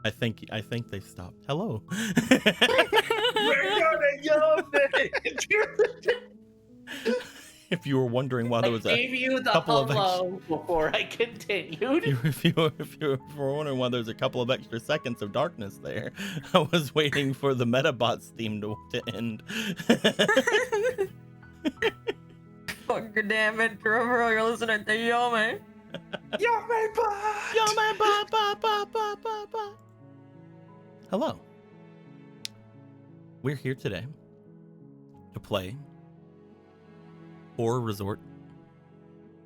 I think they've stopped. Hello. We're gonna yell it. If you were wondering why there was I a gave you the couple of hello before I continued. if you were wondering why there's a couple of extra seconds of darkness there, I was waiting for the Metabots theme to end. Fuck damn it, Trevor, you're listening to Yome. Yome bot! Yome bot, bot, bot, bot, bot, bot. Hello. We're here today to play Horror Resort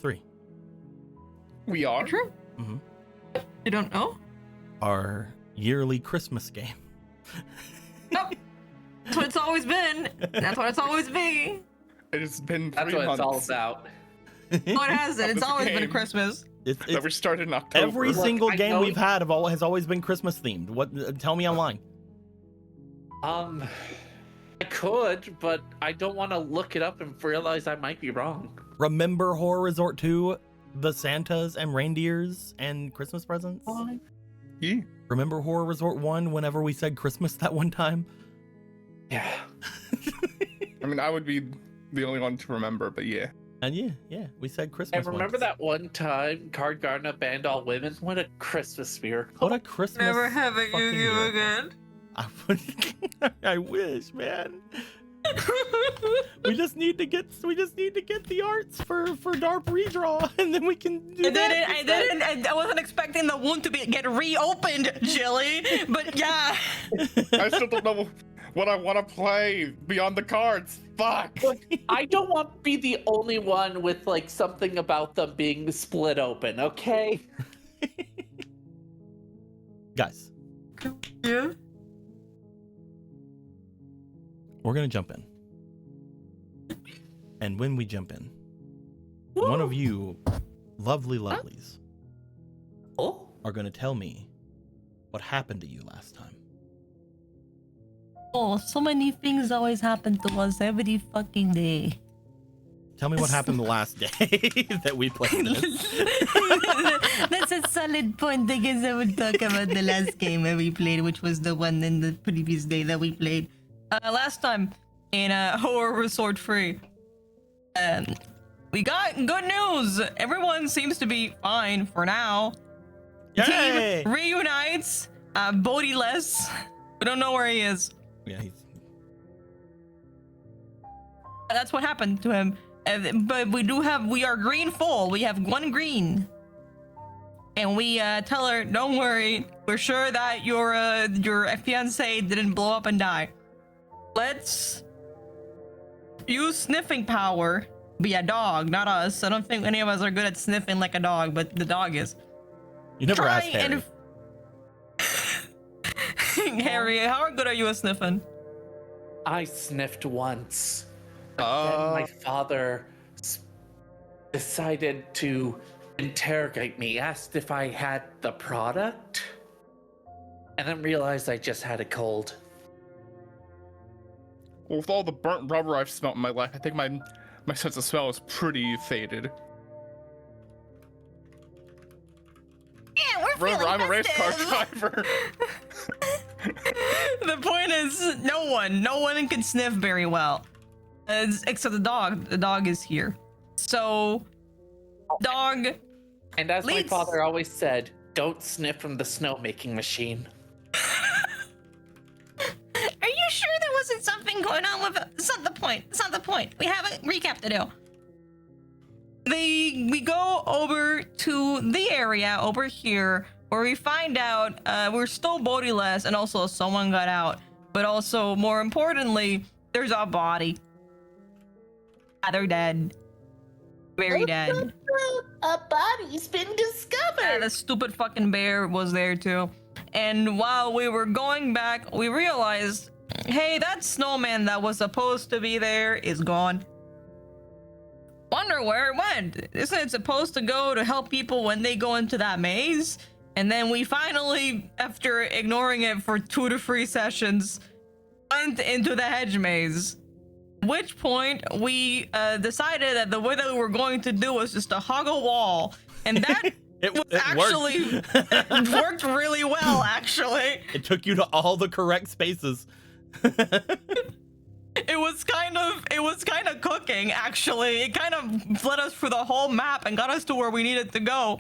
3. We are? True. Mm-hmm. You don't know? Our yearly Christmas game. Nope. That's what it's always been. That's what it's always been. It's been 3 That's what months. it's all about. No, it hasn't. It's This always been game. Christmas. That we started in October. Every Look, single I game know- we've had has always been Christmas themed. What? Tell me I'm lying. I could, but I don't want to look it up and realize I might be wrong. Remember Horror Resort 2? The Santas and reindeers and Christmas presents? Yeah. Remember Horror Resort 1 whenever we said Christmas that one time? Yeah. I mean, I would be the only one to remember, but yeah. And yeah, we said Christmas And remember once. that one time Card Gardener banned all women? What a Christmas miracle. What a Christmas Never having fucking you year. again. I wish, man. We just need to get the arts for DARP redraw, and then we can do I wasn't expecting the wound to get reopened, Jilly. But yeah. I still don't know what I want to play beyond the cards. Fuck. Look, I don't want to be the only one with like something about them being split open, okay? Guys, Yeah. we're gonna jump in, and when we jump in, one of you lovely lovelies Oh, are gonna tell me what happened to you last time. Oh, so many things always happen to us every fucking day. Tell me what happened the last day that we played this. That's a solid point. I guess I would talk about the last game that we played, which was the one in the previous day that we played. Last time in Horror Resort 3. We got good news. Everyone seems to be fine for now. Yay! Team reunites. Bodiless. We don't know where he is. Yeah, That's what happened to him. But we are green full. We have 1 green. And we tell her, don't worry. We're sure that your fiance didn't blow up and die. Let's use sniffing power. Be a dog, not us. I don't think any of us are good at sniffing like a dog, but the dog is. you never Try asked Harry. Harry, how good are you at sniffing? I sniffed once. Then my father decided to interrogate me, asked if I had the product, and then realized I just had a cold. Well, with all the burnt rubber I've smelt in my life, I think my sense of smell is pretty faded. Yeah, we're Remember, feeling I'm a race car festive. driver. The point is, no one can sniff very well, except the dog. The dog is here, so dog. And as my Leads- father always said, don't sniff from the snowmaking machine. Are you sure there wasn't something going on with it? It's not the point. It's not the point. We have a recap to do. We go over to the area over here where we find out we're still bodiless and also someone got out. But also, more importantly, there's a body. They're dead. Very dead. A body's been discovered. Yeah, the stupid fucking bear was there too. And while we were going back, we realized, hey, that snowman that was supposed to be there is gone. Wonder where it went. Isn't it supposed to go to help people when they go into that maze? And then we finally, after ignoring it for 2 to 3 sessions, went into the hedge maze. At which point we decided that the way that we were going to do was just to hug a wall. And that It worked. It worked really well, actually. It took you to all the correct spaces. It was kind of cooking, actually. It kind of led us through the whole map and got us to where we needed to go.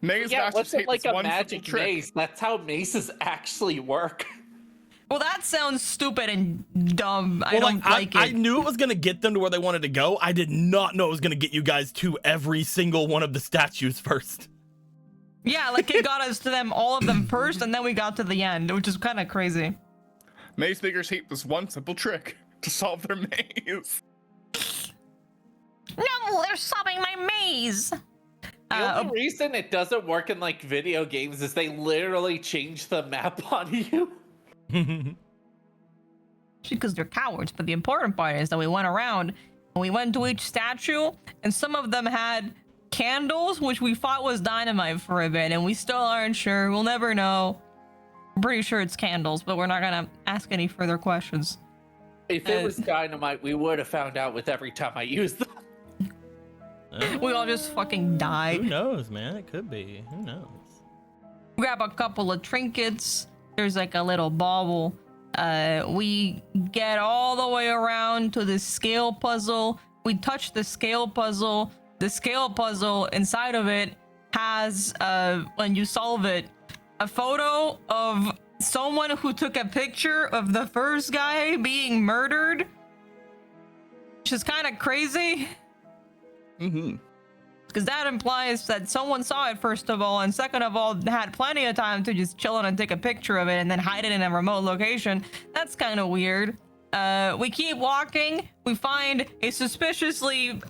Maze Yeah, Masters what's it hate like this a one simple magic trick. maze? That's how mazes actually work. Well, that sounds stupid and dumb. I Well, don't like I it. knew it was gonna get them to where they wanted to go. I did not know it was gonna get you guys to every single one of the statues first. Yeah, like it got us to them, all of them first, and then we got to the end, which is kind of crazy. Maze makers hate this one simple trick to solve their maze. No, they're solving my maze. The only reason it doesn't work in like video games is they literally change the map on you. Because they're cowards, but the important part is that we went around and we went to each statue, and some of them had candles, which we thought was dynamite for a bit, and we still aren't sure. We'll never know. I'm pretty sure it's candles, but we're not gonna ask any further questions. If it was dynamite, we would have found out with every time I used them. We all just fucking die. Who knows, man? It could be. Who knows? Grab a couple of trinkets. There's like a little bauble. We get all the way around to the scale puzzle. We touch the scale puzzle. The scale puzzle inside of it has, when you solve it, a photo of someone who took a picture of the first guy being murdered, which is kind of crazy. Mm-hmm. Because that implies that someone saw it, first of all, and second of all, had plenty of time to just chill and take a picture of it and then hide it in a remote location. That's kind of weird. We keep walking. We find a suspiciously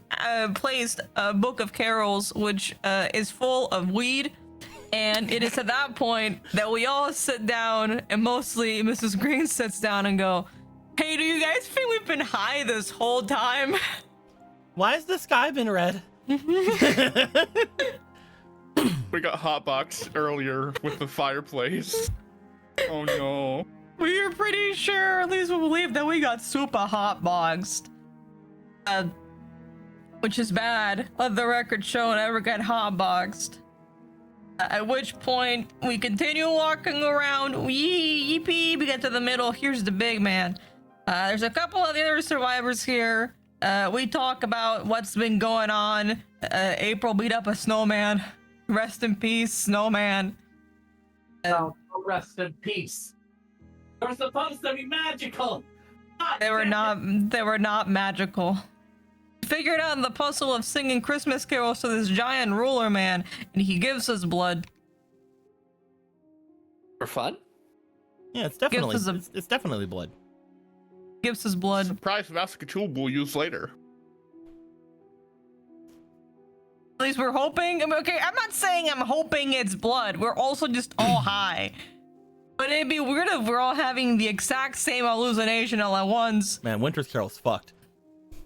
placed book of carols, which is full of weed. And it is at that point that we all sit down, and mostly Mrs. Green sits down and go, "Hey, do you guys think we've been high this whole time?" Why has the sky been red? We got hotboxed earlier with the fireplace. Oh no. We are pretty sure, at least we believe, that we got super hotboxed. Which is bad. Let the record show I never got hotboxed. At which point, we continue walking around. Yippee! We get to the middle. Here's the big man. There's a couple of the other survivors here. We talk about what's been going on. April beat up a snowman. Rest in peace, snowman. Rest in peace. They were supposed to be magical. They were not magical. Figured out the puzzle of singing Christmas carols to this giant ruler man, and he gives us blood. For fun? Yeah, it's definitely Gives us it's definitely blood. Gives us blood. Surprise massacre tool we'll use later. At least we're hoping. I mean, okay, I'm not saying I'm hoping it's blood. We're also just all high. But it'd be weird if we're all having the exact same hallucination all at once. Man, Winter's Carol's fucked.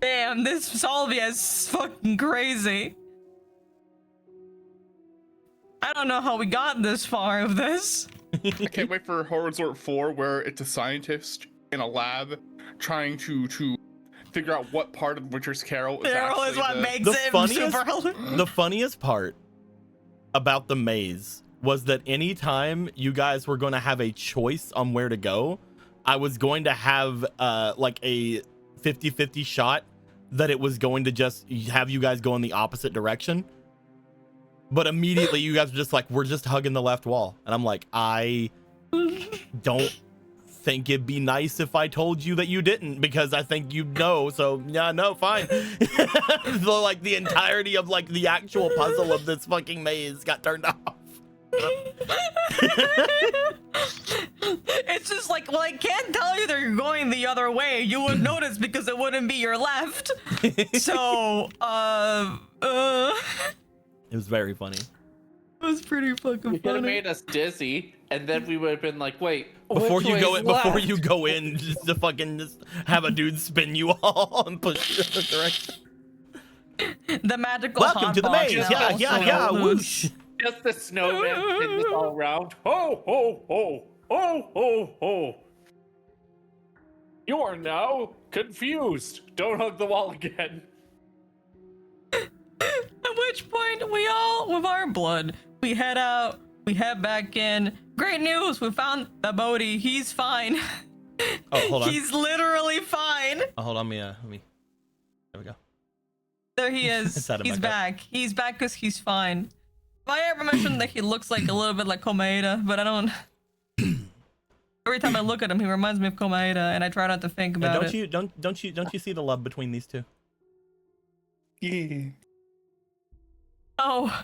Damn, this Salvia is fucking crazy. I don't know how we got this far of this. I can't wait for Horror Resort 4, where it's a scientist in a lab trying to figure out what part of Winter's Carol is Carol is what makes The it funniest- super. The funniest part about the maze was that anytime you guys were going to have a choice on where to go, I was going to have like a 50-50 shot that it was going to just have you guys go in the opposite direction. But immediately you guys were just like, we're just hugging the left wall. And I'm like, I don't think it'd be nice if I told you that you didn't, because I think you'd know. So yeah, no, fine. So like the entirety of like the actual puzzle of this fucking maze got turned off. It's just like, well, I can't tell you that you're going the other way. You would notice because it wouldn't be your left. So, It was very funny. it was pretty fucking You could have funny. made us dizzy, and then we would have been like, wait, Before which you way go is in, before left? you go in, just to fucking just have a dude spin you all and push you in the direction. The magical Welcome to the hotbox maze. is Yeah, also yeah, yeah. loose. Whoosh. Just the snowman spins us all around. Ho, ho, ho, ho, ho, ho. You are now confused. Don't hug the wall again. At which point, we all, with our blood, We head out. We head back in. Great news! We found the Bodhi. He's fine. Oh, hold on. He's literally fine. Oh, hold on. Let me. There we go. There he is. Set him He's back back. He's back because he's fine. I ever mentioned that he looks like a little bit like Komaeda, but I don't. Every time I look at him, he reminds me of Komaeda, and I try not to think And about don't you see the love between these two? Yeah. Oh,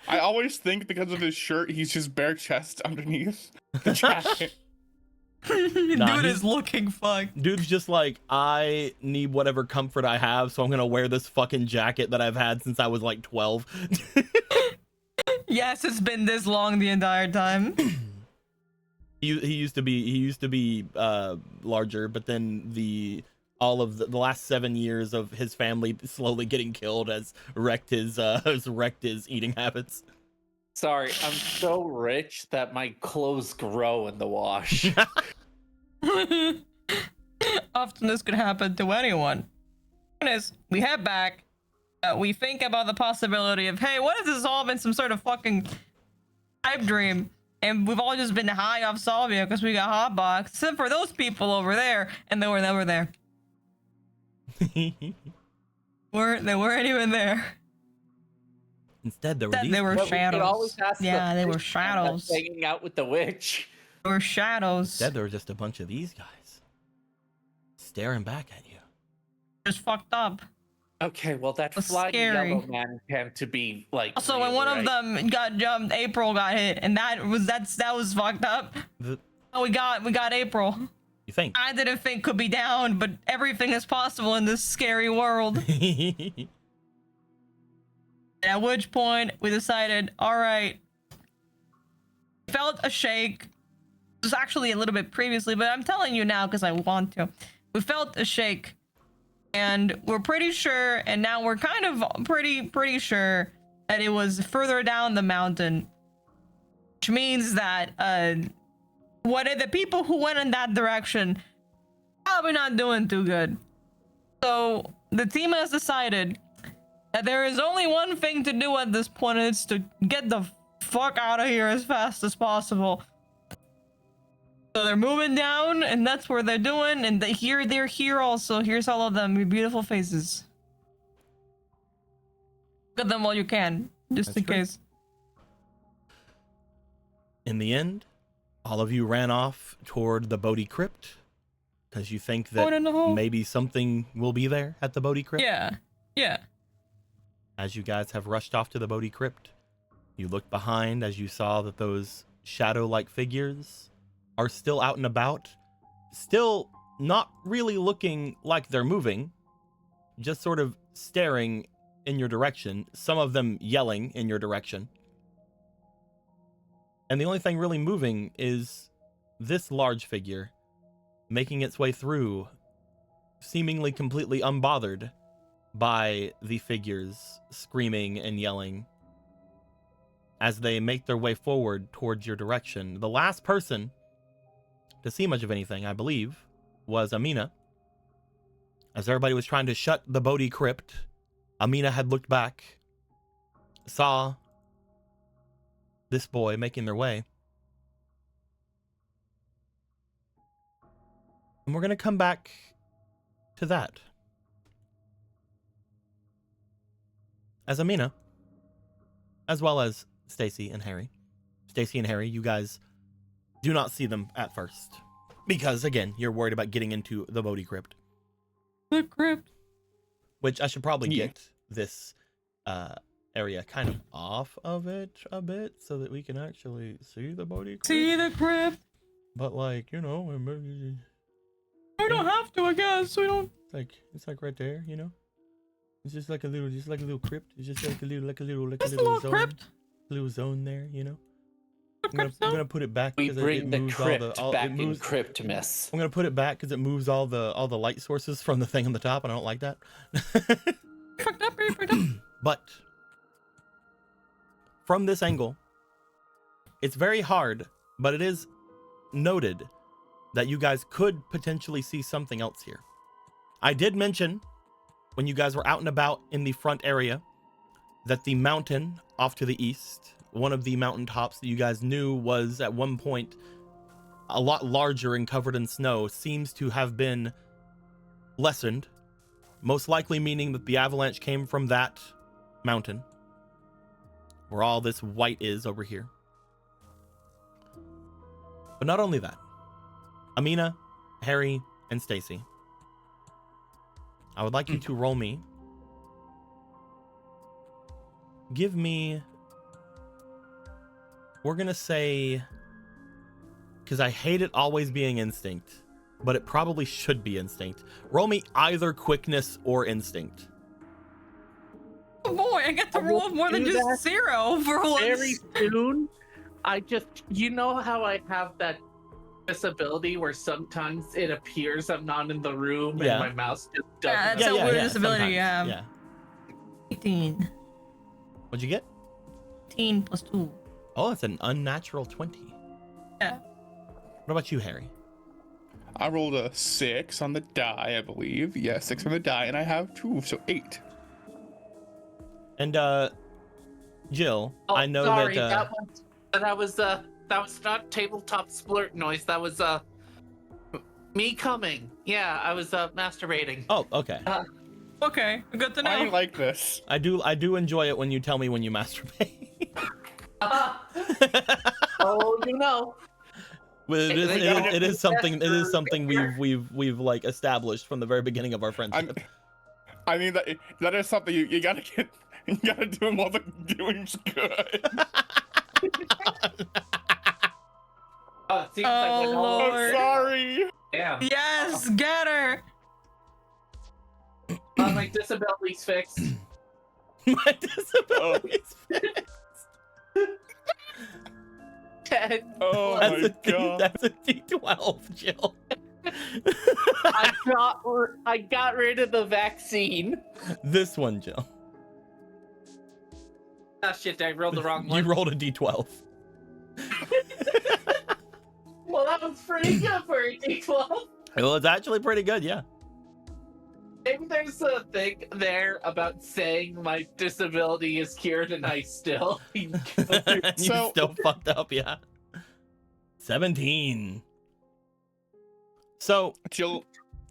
I always think because of his shirt, he's just bare chest underneath the jacket. dude is looking fucked. Dude's just like, I need whatever comfort I have, so I'm gonna wear this fucking jacket that I've had since I was like 12. Yes, it's been this long the entire time. He used to be larger, but then all of the last 7 years of his family slowly getting killed has wrecked his eating habits. Sorry, I'm so rich that my clothes grow in the wash. Often this could happen to anyone. We head back. We think about the possibility of, hey, what if this has all been some sort of fucking pipe dream? And we've all just been high off salvia because we got hotbox, except for those people over there, and they were never there. They weren't even there. Instead, there were Instead, these. they were But we could shadows. always ask Yeah, the they were witch man that's shadows. hanging out with the witch. They were shadows. Instead, there were just a bunch of these guys staring back at you. Just fucked up. Okay, well that Was flying scary. yellow man tend to be like. Also, when real, one right? of them got jumped, April got hit, and that was fucked up. Oh, we got April. You think? I didn't think could be down, but everything is possible in this scary world. At which point we decided, all right. Felt a shake. It was actually a little bit previously, but I'm telling you now because I want to. We felt a shake, and we're pretty sure, and now we're kind of pretty sure that it was further down the mountain, which means that what are the people who went in that direction probably not doing too good. So the team has decided that there is only one thing to do at this point, and it's to get the fuck out of here as fast as possible. So they're moving down, and that's where they're doing, and they're here also. Here's all of them, your beautiful faces. Look at them while you can, just That's in true. case. In the end, all of you ran off toward the Bodhi Crypt because you think that Going in the hole. maybe something will be there at the Bodhi Crypt. Yeah. As you guys have rushed off to the Bodhi Crypt, you looked behind as you saw that those shadow-like figures are still out and about, still not really looking like they're moving, just sort of staring in your direction, some of them yelling in your direction. And the only thing really moving is this large figure making its way through, seemingly completely unbothered by the figures screaming and yelling as they make their way forward towards your direction. The last person to see much of anything, I believe, was Amina. As everybody was trying to shut the Bodhi Crypt, Amina had looked back, saw this boy making their way. And we're going to come back to that. As Amina, as well as Stacy and Harry. Stacy and Harry, you guys do not see them at first. Because, again, you're worried about getting into the Bodhi Crypt. The crypt. Which I should probably Yeah. get this area kind of off of it a bit so that we can actually see the Bodhi Crypt. See the crypt. But, like, you know, We don't have to, I guess. We don't. it's like right there, you know? It's just like a little crypt. It's just like a little Just a little zone. crypt. Little zone there, you know? A crypt I'm zone. gonna put it back We because bring it the moves crypt back it in moves. Cryptmas. I'm gonna put it back because it moves all the light sources from the thing on the top, and I don't like that. Fucked up, are you fucked up? But from this angle, it's very hard, but it is noted that you guys could potentially see something else here. I did mention when you guys were out and about in the front area that the mountain off to the east, one of the mountaintops that you guys knew was at one point a lot larger and covered in snow, seems to have been lessened, most likely meaning that the avalanche came from that mountain where all this white is over here. But not only that, Amina, Harry, and Stacy, I would like you to roll me. Give me, we're gonna say, because I hate it always being instinct, but it probably should be instinct. Roll me either quickness or instinct. Oh boy, I get to roll more than just 0 for once. Very soon. You know how I have that disability where sometimes it appears I'm not in the room and my mouse just doesn't. Yeah, that's a weird disability you have. Yeah. 18. What'd you get? 18 plus 2. Oh, it's an unnatural 20. Yeah. What about you, Harry? I rolled a 6 on the die, I believe. Yeah, 6 on the die, and I have 2, so 8. And Jill, Oh, I know sorry, that that was not tabletop splurt noise. That was me coming. Yeah, I was masturbating. Oh, okay. Okay, good to know. I like this. I do enjoy it when you tell me when you masturbate. Oh, you know. Well, it is something we've like established from the very beginning of our friendship. I mean that is something you gotta get. You gotta do them while the doing's good. Oh, it seems like Oh, we're Lord. I'm sorry. Yeah. Yes, get her. My disability's fixed. My disability's fixed. 10. Oh That's my god. That's a D12, Jill. I got rid of the vaccine. This one, Jill. Ah, shit, I rolled the wrong You one. rolled a D12. Well, that was pretty good for a D12. Well, it's actually pretty good, yeah. Maybe there's a thing there about saying my disability is cured and I still. You So- still fucked up, yeah. 17. So, Jill,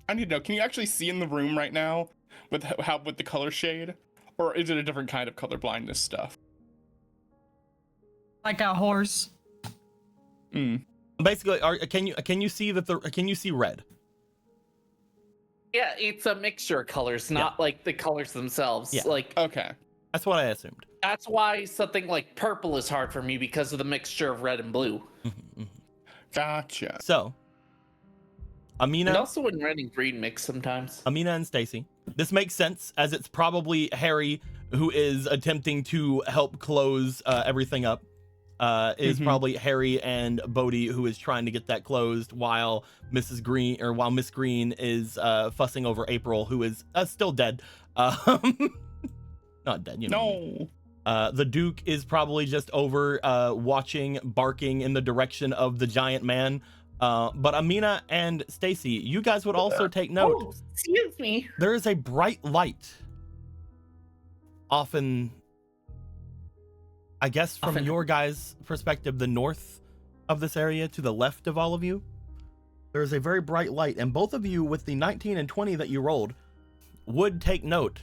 I need to know, can you actually see in the room right now with with the color shade? Or is it a different kind of color blindness stuff? Like a horse. basically, can you see that can you see red? Yeah, it's a mixture of colors, not like the colors themselves. Yeah. Like Okay. That's what I assumed. that's why something like purple is hard for me because of the mixture of red and blue. Gotcha. So, And Amina, also when red and green mix sometimes. Amina and Stacy. This makes sense as it's probably Harry who is attempting to help close everything up. Is probably Harry and Bodhi who is trying to get that closed while Miss Green is fussing over April, who is still dead. Not dead, you know. No. The Duke is probably just over watching, barking in the direction of the giant man. But Amina and Stacy, you guys would also take note. Oh, excuse me. There is a bright light. Often, I guess from your guys' perspective, the north of this area to the left of all of you, there is a very bright light. And both of you, with the 19 and 20 that you rolled, would take note.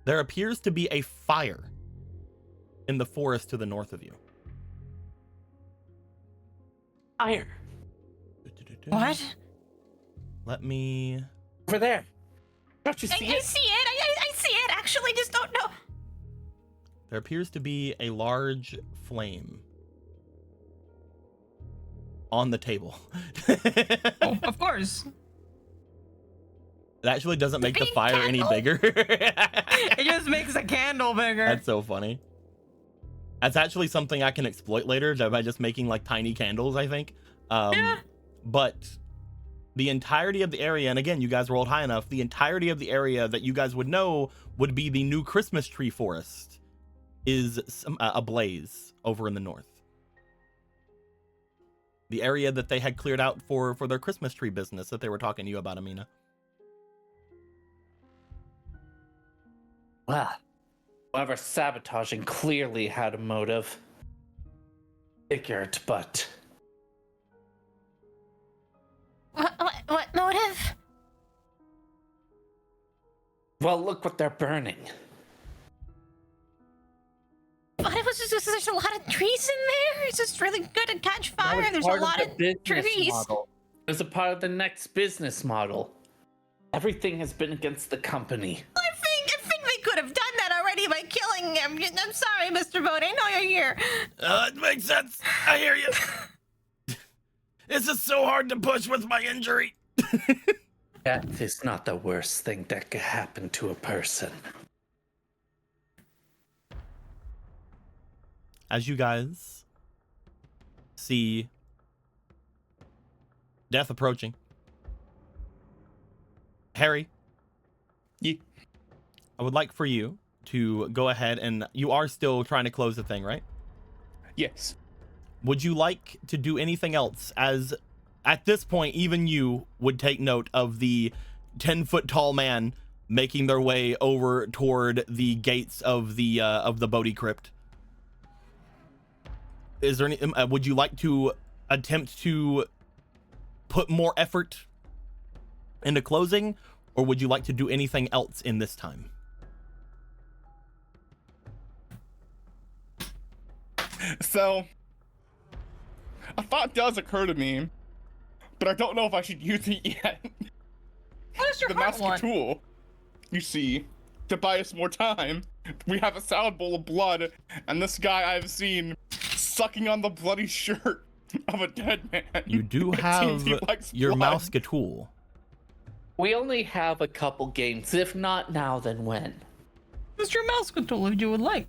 There appears to be a fire in the forest to the north of you. Fire. What? Let me... Over there. Don't you I see see it? it. I see it. Actually, just don't know. There appears to be a large flame on the table. Oh, of course. It actually doesn't make the Big fire any candle. bigger. It just makes the candle bigger. That's so funny. That's actually something I can exploit later by just making like tiny candles, I think. Yeah. But the entirety of the area, and again, you guys rolled high enough, the entirety of the area that you guys would know would be the new Christmas tree forest is ablaze over in the north. The area that they had cleared out for their Christmas tree business that they were talking to you about, Amina. Well, Whoever sabotaging clearly had a motive. Figured, but... What motive? Well, look what they're burning. But it was just, there's a lot of trees in there. It's just really good to catch fire. That was There's a part lot of the business trees. model. It was a part of the next business model. Everything has been against the company. I think they could have done that already by killing him. I'm sorry, Mr. Boat. I know you're here. It makes sense. I hear you. This is so hard to push with my injury. Death is not the worst thing that could happen to a person. As you guys see death approaching, Harry, Yeah. I would like for you to go ahead, and you are still trying to close the thing, right? Yes. Would you like to do anything else, as at this point even you would take note of the 10-foot tall man making their way over toward the gates of the Bodhi crypt? Is there any would you like to attempt to put more effort into closing, or would you like to do anything else in this time? So, a thought does occur to me, but I don't know if I should use it yet. What is your The heart master want? tool, you see, to buy us more time. We have a salad bowl of blood, and this guy I've seen sucking on the bloody shirt of a dead man. You do It have seems he likes your blood. mouse tool. We only have a couple games. If not now, then when? Mr. Mouse Control, if you would like.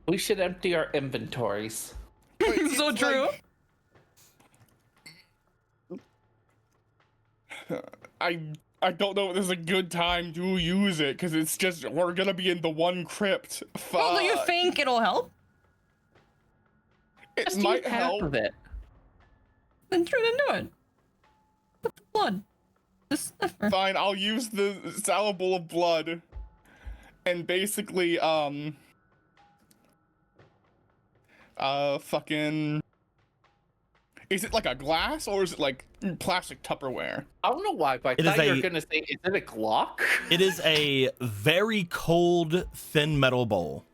We should empty our inventories. So It's true. I don't know if this is a good time to use it, because it's just, we're gonna be in the one crypt. Well, do you Fuck. think it'll help? It Just might use half help. of it. Then turn into it. With the blood. The sniffer. Fine, I'll use the salad bowl of blood, and basically, fucking... Is it like a glass, or is it like plastic Tupperware? I don't know why, but It I is thought you a- were gonna say, is it a Glock? It is a very cold, thin metal bowl.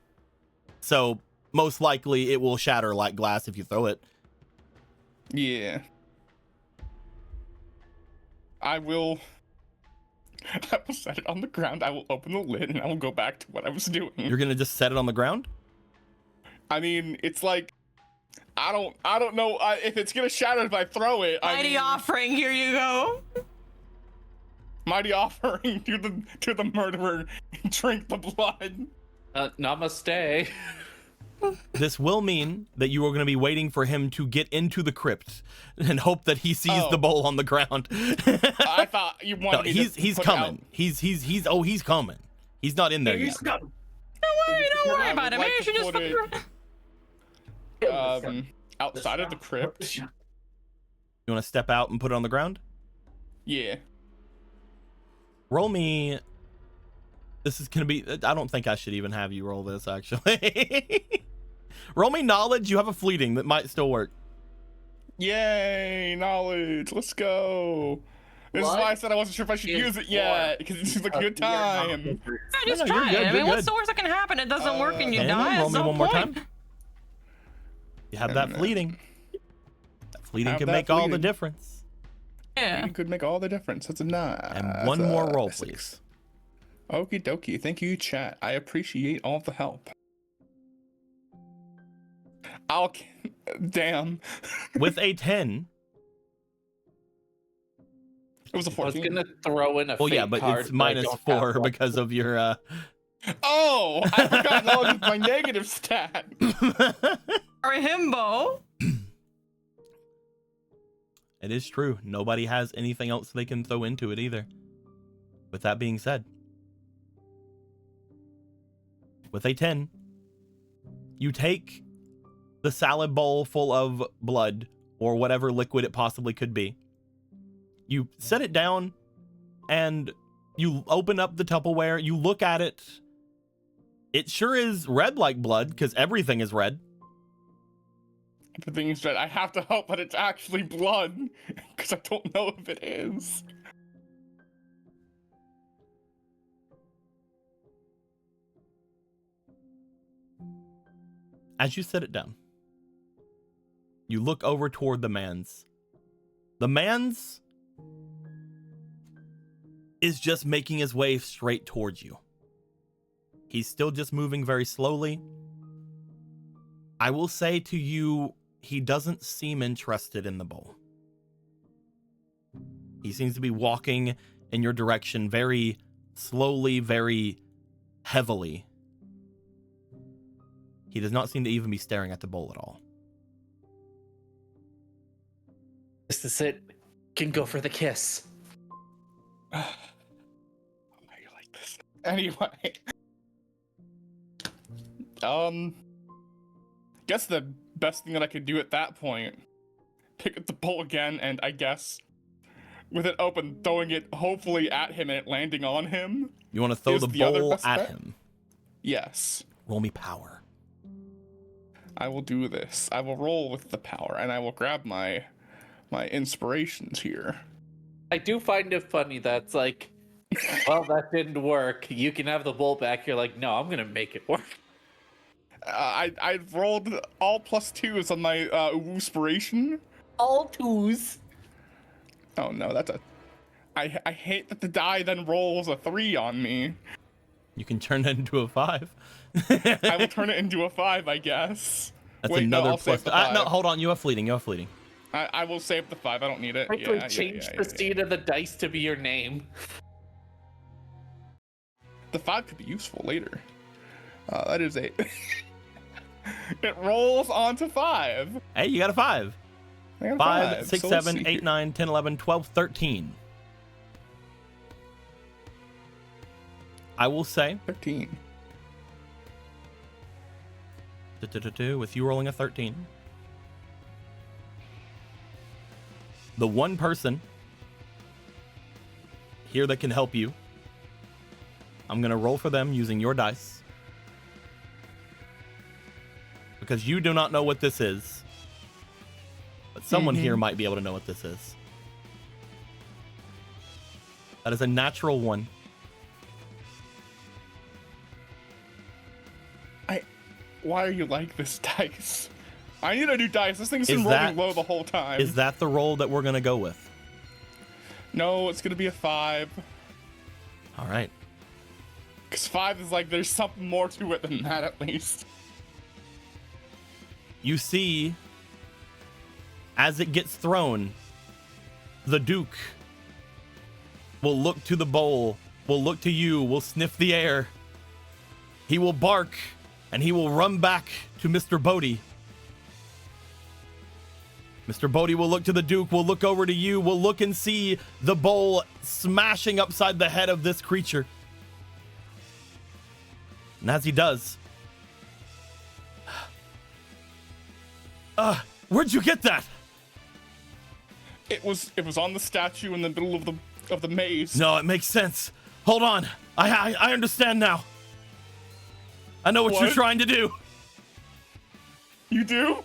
So most likely it will shatter like glass if you throw it. Yeah. I will set it on the ground, I will open the lid, and I will go back to what I was doing. You're gonna just set it on the ground? I mean, it's like, I don't know if it's gonna shatter if I throw it. Mighty offering, here you go. Mighty offering to the murderer. Drink the blood. Namaste. This will mean that you are going to be waiting for him to get into the crypt and hope that he sees Oh. the bowl on the ground. I thought you wanted No, me he's to put it out. coming. He's coming. He's not in there yet. Don't worry I about would it. like Maybe you to should just put it, fucking... outside of the crypt. You want to step out and put it on the ground? Yeah. Roll me. This is going to be, I don't think I should even have you roll this, actually. Roll me knowledge. You have a fleeting that might still work. Yay, knowledge. Let's go. This is What why I said I wasn't sure if I should is use it yet, because it seems like a good time. Yeah, just No, you're try good, it. I you're mean, what's good. the worst that can happen? It doesn't work and you Daniel, die. roll At me some one more point. time. You have that And, fleeting. That fleeting have can that make all the fleeting. difference. Yeah. It could make all the difference. That's a 9. And one more roll, please. Okie dokie. Thank you, chat. I appreciate all the help. Damn. With a 10. It was a I was 14. gonna throw in a Well, yeah, fake but card, it's I minus don't 4 have one. because of your, Oh! I forgot knowledge is my negative stat. Or a himbo. It is true. Nobody has anything else they can throw into it either. With that being said, with a 10, you take the salad bowl full of blood or whatever liquid it possibly could be. You set it down, and You open up the Tupperware, you look at it. It sure is red like blood, because everything is red. The thing is that I have to hope that it's actually blood, because I don't know if it is. As you set it down, you look over toward the man's. The man's is just making his way straight towards you. He's still just moving very slowly. I will say to you, he doesn't seem interested in the bowl. He seems to be walking in your direction very slowly, very heavily. He does not seem to even be staring at the bowl at all. This is it. Can go for the kiss. Why are you like this? Anyway. Guess the best thing that I could do at that point, pick up the bowl again and I guess with it open, throwing it hopefully at him and it landing on him. You want to throw the bowl at him? Yes. Roll me power. I will do this. I will roll with the power and I will grab my inspirations here. I do find it funny that's like, well, that didn't work. You can have the bowl back. You're like, no, I'm gonna make it work. I rolled all +2s on my inspiration. All 2s. Oh no, that's a. I hate that the die then rolls a 3 on me. You can turn it into a 5. I will turn it into a 5, I guess. That's Wait, another no, I'll plus. save the 5. No, hold on. You have fleeting. You have fleeting. I will save the 5. I don't need it. Quickly change the seed of the dice to be your name. The 5 could be useful later. That is 8. It rolls onto 5. Hey, you got a 5. I got a 5, 6, So let's 7, see 8, here. 9, 10, 11, 12, 13. I will say, 13. with you rolling a 13, the one person here that can help you, I'm going to roll for them using your dice. Because you do not know what this is. But someone here might be able to know what this is. That is a natural 1. Why are you like this, dice? I need a new dice. This thing's been rolling low the whole time. Is that the roll that we're going to go with? No, it's going to be a 5. All right. Because 5 is like, there's something more to it than that, at least. You see, as it gets thrown, the Duke will look to the bowl, will look to you, will sniff the air. He will bark, and he will run back to Mr. Bodhi. Mr. Bodhi will look to the Duke, will look over to you, will look and see the bowl smashing upside the head of this creature. And as he does, where'd you get that? It was on the statue in the middle of the maze. No, it makes sense. Hold on. I understand now. I know what you're trying to do. You do?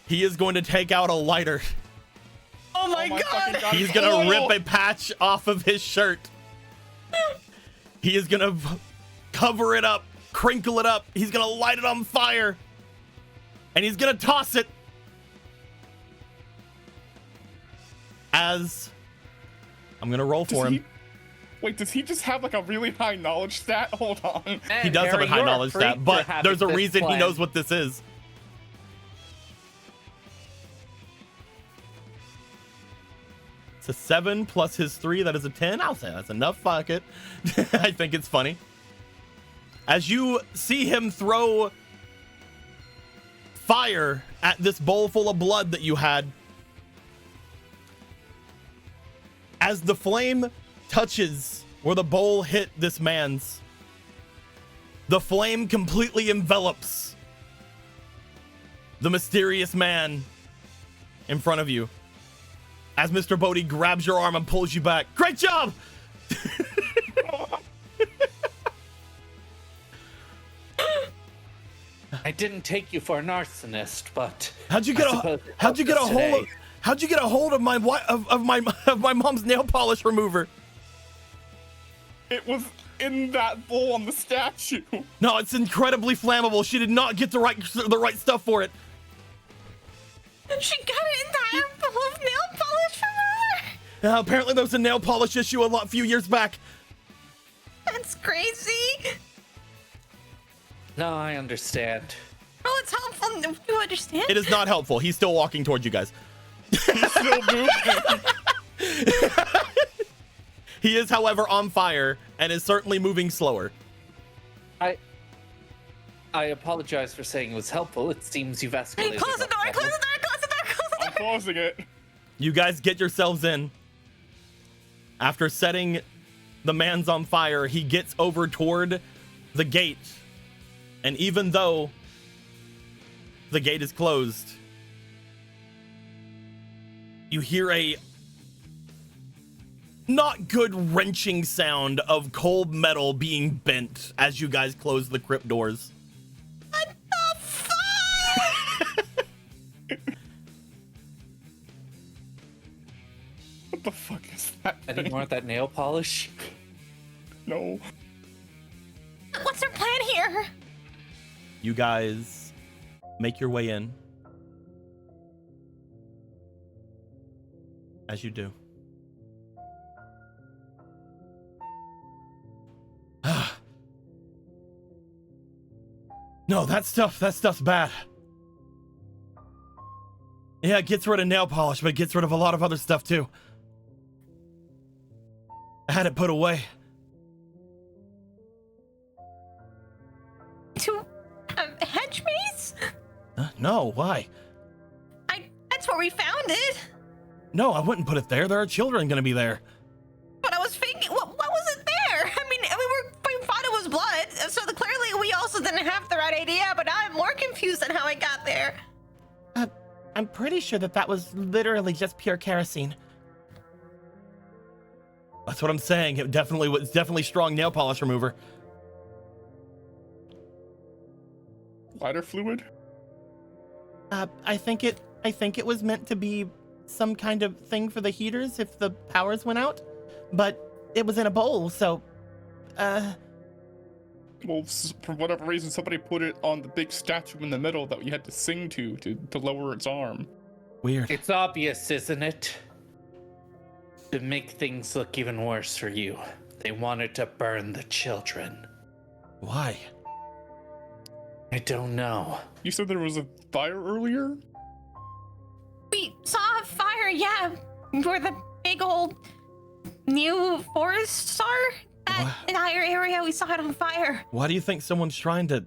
He is going to take out a lighter. Oh my god! He's going to rip a patch off of his shirt. He is going to cover it up, crinkle it up. He's going to light it on fire. And he's going to toss it. As I'm going to roll for him. Wait, does he just have like a really high knowledge stat? Hold on. He does have a high knowledge stat, but there's a reason he knows what this is. It's a 7 plus his 3. That is a 10. I'll say that's enough. Fuck it. I think it's funny. As you see him throw fire at this bowl full of blood that you had, as the flame touches where the bowl hit this man's, the flame completely envelops the mysterious man in front of you. As Mr. Bodhi grabs your arm and pulls you back. Great job! I didn't take you for an arsonist, but How'd you get a hold of my my mom's nail polish remover? It was in that bowl on the statue. No, it's incredibly flammable. She did not get the right stuff for it. She got an entire bowl of nail polish from her. Apparently there was a nail polish issue a few years back. That's crazy. No, I understand. Oh, it's helpful. Do you understand? It is not helpful. He's still walking towards you guys. He's still moving. He is, however, on fire and is certainly moving slower. I apologize for saying it was helpful. It seems you've escalated. Hey, close the door, close the door, close the door, close the door. I'm closing it. You guys get yourselves in. After setting the man's on fire, he gets over toward the gate. And even though the gate is closed, you hear a not good wrenching sound of cold metal being bent as you guys close the crypt doors. What the fuck? What the fuck is that? Any more of that nail polish? No. What's our plan here? You guys make your way in. As you do. No, that stuff's bad. Yeah, it gets rid of nail polish, but it gets rid of a lot of other stuff too. I had it put away. To hedge maze? No, why? That's where we found it. No, I wouldn't put it there. There are children gonna be there. But I was thinking, what was it there? I mean, we thought it was blood, so clearly we also didn't have the right idea, but I'm more confused on how it got there. I'm pretty sure that was literally just pure kerosene. That's what I'm saying. It's definitely strong nail polish remover. Lighter fluid? I think it was meant to be some kind of thing for the heaters if the powers went out, but it was in a bowl, so Well, for whatever reason, somebody put it on the big statue in the middle that you had to sing to lower its arm. Weird. It's obvious, isn't it? To make things look even worse for you, they wanted to burn the children. Why? I don't know. You said there was a fire earlier? We saw a fire, yeah, where the big old new forests are. That entire area, we saw it on fire. Why do you think someone's trying to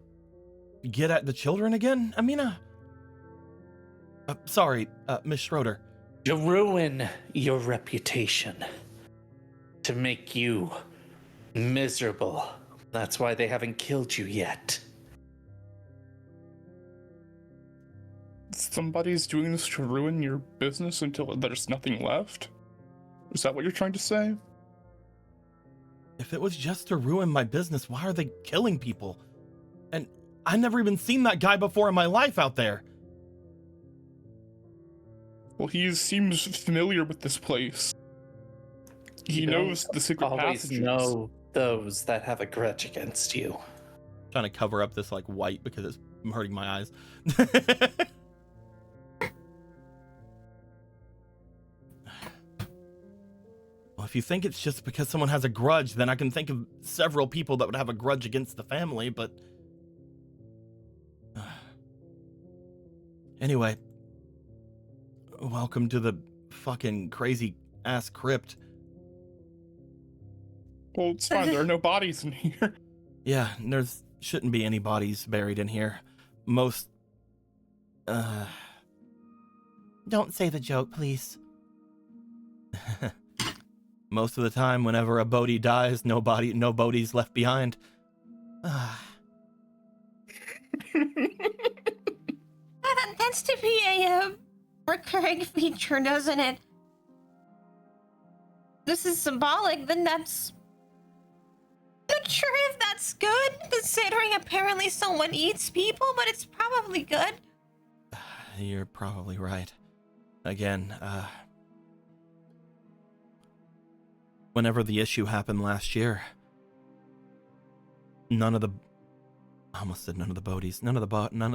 get at the children again, Amina? Sorry, Miss Schroeder. To ruin your reputation. To make you miserable. That's why they haven't killed you yet. Somebody's doing this to ruin your business until there's nothing left? Is that what you're trying to say? If it was just to ruin my business, why are they killing people? And I never even seen that guy before in my life out there. Well, he seems familiar with this place. He knows the secret always passages. know those that have a grudge against you. I'm trying to cover up this like white because it's hurting my eyes. Well, if you think it's just because someone has a grudge, then I can think of several people that would have a grudge against the family, but... Anyway. Welcome to the fucking crazy-ass crypt. Well, it's fine. There are no bodies in here. Yeah, there's shouldn't be any bodies buried in here. Most... Don't say the joke, please. Most of the time, whenever a Bodhi dies, no Bodhi's left behind. That tends to be a recurring feature, doesn't it? This is symbolic, then that's... I'm not sure if that that's good, considering apparently someone eats people, but it's probably good. You're probably right. Again, whenever the issue happened last year, none of the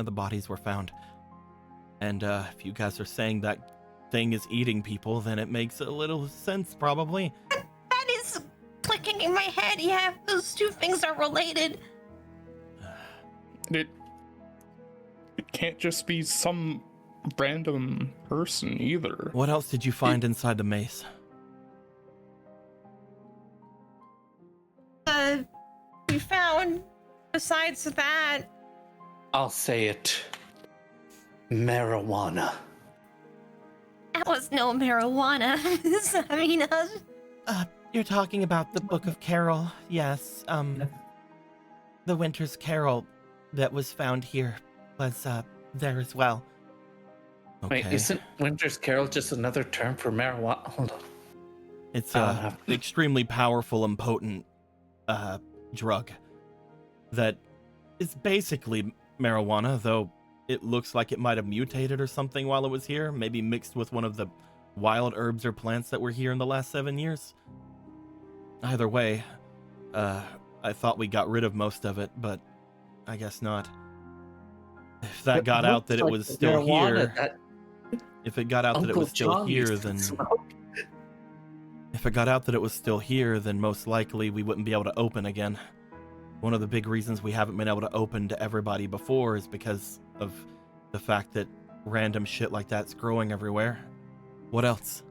bodies were found. And if you guys are saying that thing is eating people, then it makes a little sense, probably. That is clicking in my head. Yeah, those two things are related. It can't just be some random person either. What else did you find inside the maze? We found, besides that... I'll say it. Marijuana. That was no marijuana. Samina. You're talking about the Book of Carol, yes. The Winter's Carol that was found here was, there as well. Okay. Wait, isn't Winter's Carol just another term for marijuana? Hold on. It's an extremely powerful and potent drug that is basically marijuana, though it looks like it might have mutated or something while it was here, maybe mixed with one of the wild herbs or plants that were here in the last 7 years. Either way, I thought we got rid of most of it, but I guess not. If that got out that it was still here, if it got out that it was still here, then... If it got out that it was still here, then most likely we wouldn't be able to open again. One of the big reasons we haven't been able to open to everybody before is because of the fact that random shit like that's growing everywhere. What else?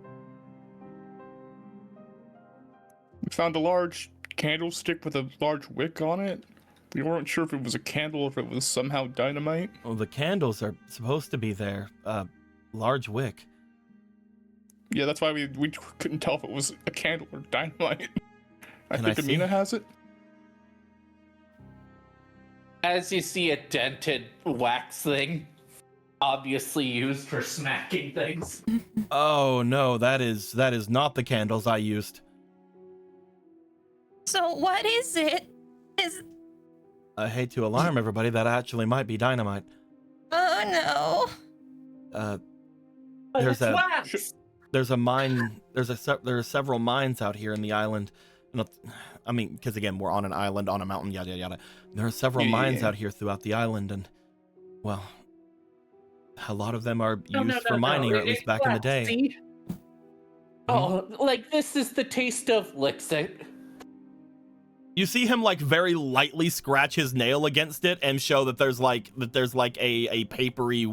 We found a large candlestick with a large wick on it. We weren't sure if it was a candle or if it was somehow dynamite. Well, the candles are supposed to be there. Large wick. Yeah, that's why we couldn't tell if it was a candle or dynamite. I Can think I see? Amina has it. As you see a dented wax thing, obviously used for smacking things. Oh no, that is not the candles I used. So what is it? I hate to alarm everybody, that actually might be dynamite. Oh There's It's a wax! there's a mine. There are several mines out here in the island. I mean, because again, we're on an island, on a mountain, yada yada yada. There are several mines out here throughout the island, and well, a lot of them are used for mining, or at least back in the day. See? Oh, like this is the taste of Lixit. You see him like very lightly scratch his nail against it and show that there's like a papery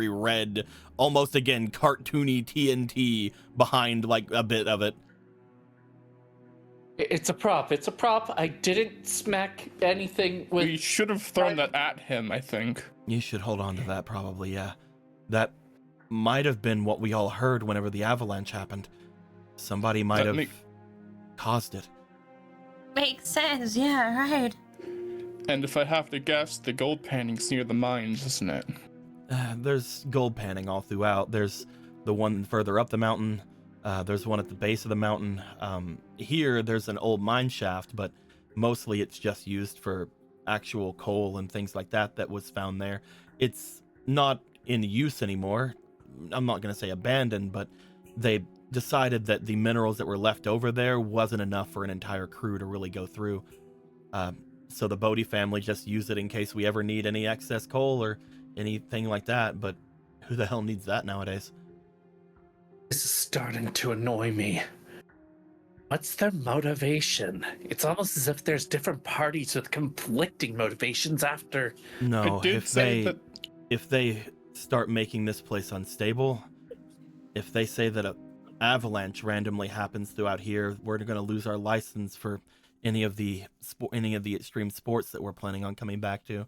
red, almost again cartoony TNT behind like a bit of it. It's a prop. It's a prop. I didn't smack anything with. We should have thrown that at him, I think. You should hold on to that, probably, yeah. That might have been what we all heard whenever the avalanche happened. Somebody might have caused it. Makes sense, yeah, right. And if I have to guess, the gold paning's near the mines, isn't it? There's gold panning all throughout. There's the one further up the mountain. There's one at the base of the mountain. Here, there's an old mine shaft, but mostly it's just used for actual coal and things like that that was found there. It's not in use anymore. I'm not going to say abandoned, but they decided that the minerals that were left over there wasn't enough for an entire crew to really go through. So the Bodhi family just used it in case we ever need any excess coal or anything like that, but who the hell needs that nowadays? This is starting to annoy me. What's their motivation? It's almost as if there's different parties with conflicting motivations after. No, did if say they that- if they start making this place unstable, if they say that a avalanche randomly happens throughout here, we're going to lose our license for any of the extreme sports that we're planning on coming back to.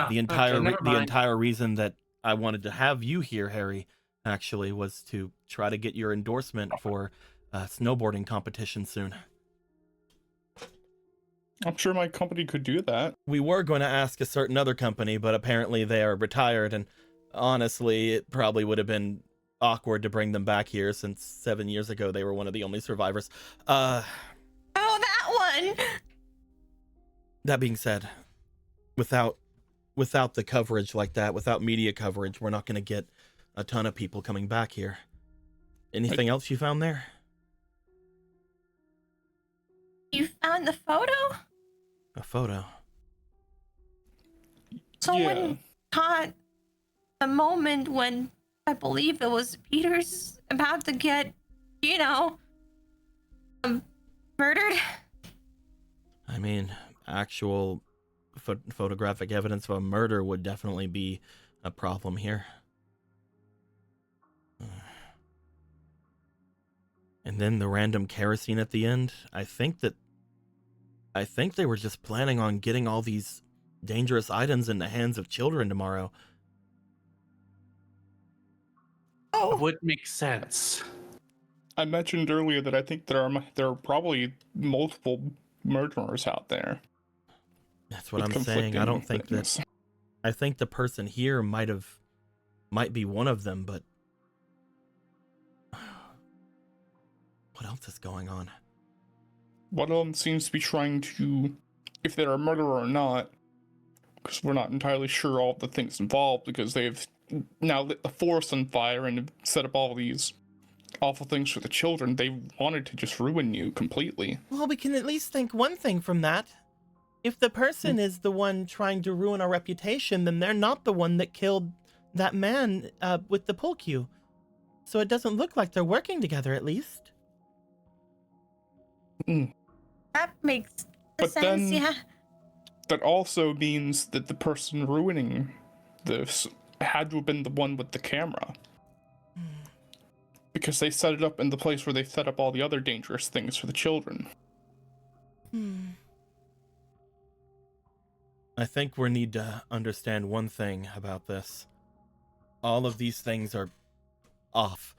The entire reason that I wanted to have you here, Harry, actually, was to try to get your endorsement for snowboarding competition soon. I'm sure my company could do that. We were going to ask a certain other company, but apparently they are retired, and honestly, it probably would have been awkward to bring them back here since 7 years ago they were one of the only survivors. Oh, that one! That being said, without the coverage like that, without media coverage, we're not going to get a ton of people coming back here. Anything else you found there? You found the photo? A photo. Someone caught the moment when I believe it was Peter's about to get, murdered. I mean, actual photographic evidence of a murder would definitely be a problem here. And then the random kerosene at the end. I think they were just planning on getting all these dangerous items in the hands of children tomorrow. It would make sense. I mentioned earlier that I think there are probably multiple murderers out there. That's what I'm saying. I don't think things. that. I think the person here might be one of them, but what else is going on? One of them seems to be trying to, if they're a murderer or not, because we're not entirely sure all of the things involved, because they've now lit the forest on fire and set up all these awful things for the children. They wanted to just ruin you completely. Well, we can at least think one thing from that. If the person is the one trying to ruin our reputation, then they're not the one that killed that man with the pool cue. So it doesn't look like they're working together, at least. That makes But sense, then, yeah. that also means that the person ruining this had to have been the one with the camera. Because they set it up in the place where they set up all the other dangerous things for the children. I think we need to understand one thing about this. All of these things are off.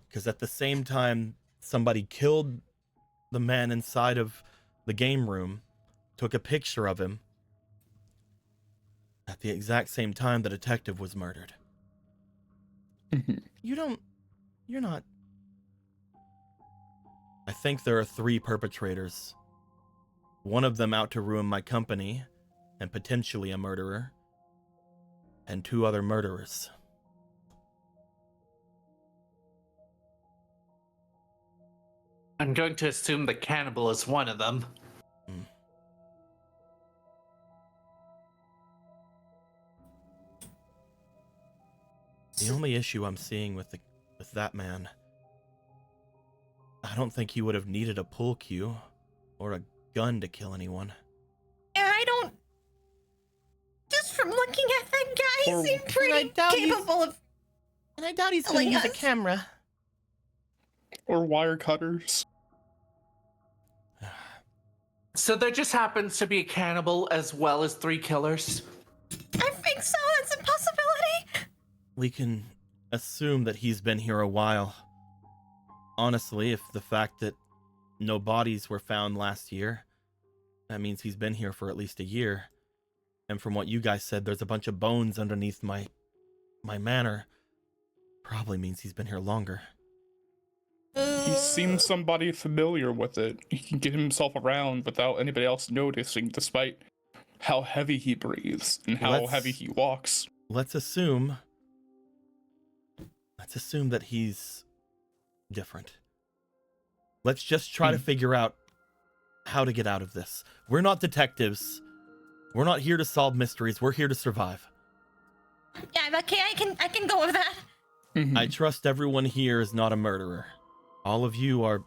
Because at the same time, somebody killed the man inside of the game room, took a picture of him. At the exact same time, the detective was murdered. You're not. I think there are 3 perpetrators. One of them out to ruin my company, and potentially a murderer, and 2 other murderers. I'm going to assume the cannibal is one of them. The only issue I'm seeing with that man, I don't think he would have needed a pool cue or a gun to kill anyone. Yeah, I don't. Just from looking at that guy, he seemed pretty capable of. And I doubt he's going to use a camera. Or wire cutters. So there just happens to be a cannibal as well as 3 killers? I think so, that's a possibility. We can assume that he's been here a while. Honestly, if the fact that no bodies were found last year, that means he's been here for at least a year. And from what you guys said, there's a bunch of bones underneath my manor. Probably means he's been here longer. He seems somebody familiar with it. He can get himself around without anybody else noticing, despite how heavy he breathes and how heavy he walks. Let's assume that he's different. Let's just try to figure out how to get out of this. We're not detectives. We're not here to solve mysteries. We're here to survive. Yeah, okay, I can go with that. I trust everyone here is not a murderer. All of you've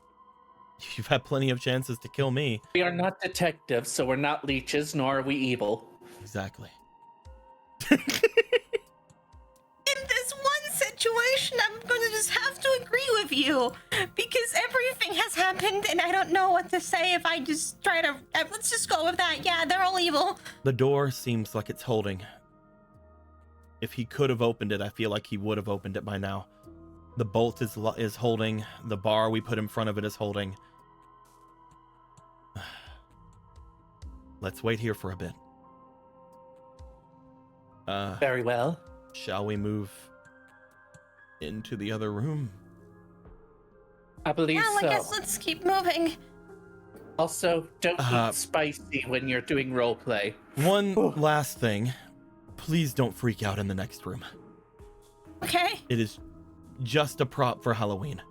had plenty of chances to kill me. We are not detectives, so we're not leeches, nor are we evil. Exactly. In this one situation, I'm going to just have to agree with you. Because everything has happened, and I don't know what to say if I just try to... let's just go with that. Yeah, they're all evil. The door seems like it's holding. If he could have opened it, I feel like he would have opened it by now. The bolt is holding. The bar we put in front of it is holding. Let's wait here for a bit. Very well. Shall we move into the other room? I believe Yeah, so. I guess let's keep moving. Also, don't eat spicy when you're doing roleplay. One last thing. Please don't freak out in the next room. Okay. It is just a prop for Halloween.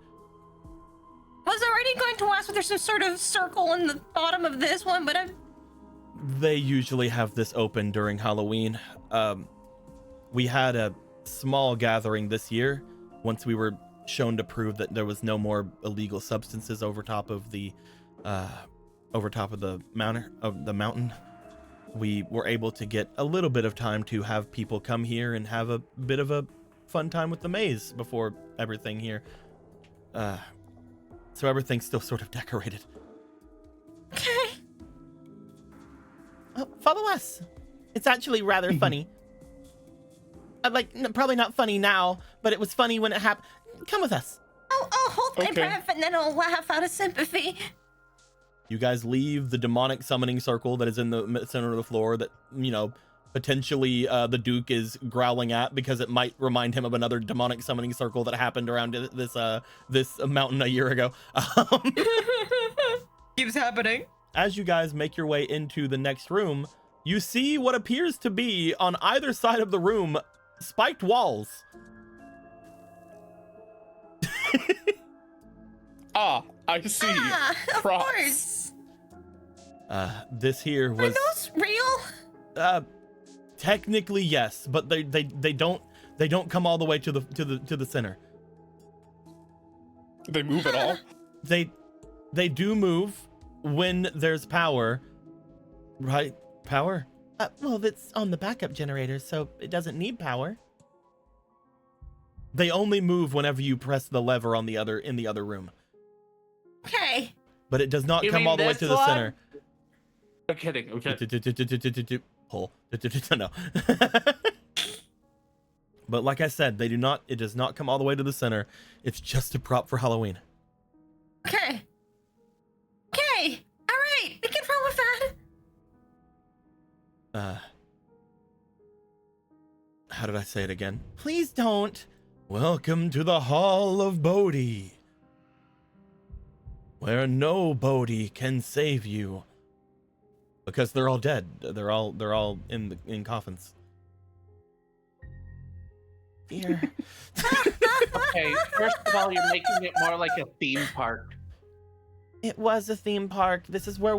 I was already going to ask if there's some sort of circle in the bottom of this one, but They usually have this open during Halloween. We had a small gathering this year once we were shown to prove that there was no more illegal substances over top of the mountain. We were able to get a little bit of time to have people come here and have a bit of a fun time with the maze before everything here. So everything's still sort of decorated. okay. Follow us. It's actually rather funny. Probably not funny now, but it was funny when it happened. Come with us. I'll hold my Okay. breath and then I'll laugh out of sympathy. You guys leave the demonic summoning circle that is in the center of the floor that, potentially the Duke is growling at because it might remind him of another demonic summoning circle that happened around this mountain a year ago. Keeps happening. As you guys make your way into the next room, you see what appears to be on either side of the room spiked walls. I see. Of Props. course. This here Are was those real? technically yes, but they don't come all the way to the center. Do they move at all? They do move when there's power, right? Power? Well, it's on the backup generator, so it doesn't need power. They only move whenever you press the lever in the other room. Okay. But it does not You come mean all the way this to the one? center. I'm kidding. Okay. Hole. No. But like I said, it does not come all the way to the center. It's just a prop for Halloween. Okay. Okay. All right. We can roll with that. How did I say it again? Please don't. Welcome to the Hall of Bodhi, where no Bodhi can save you, because they're all dead. They're all in coffins. Fear. Okay, first of all, you're making it more like a theme park. It was a theme park. This is where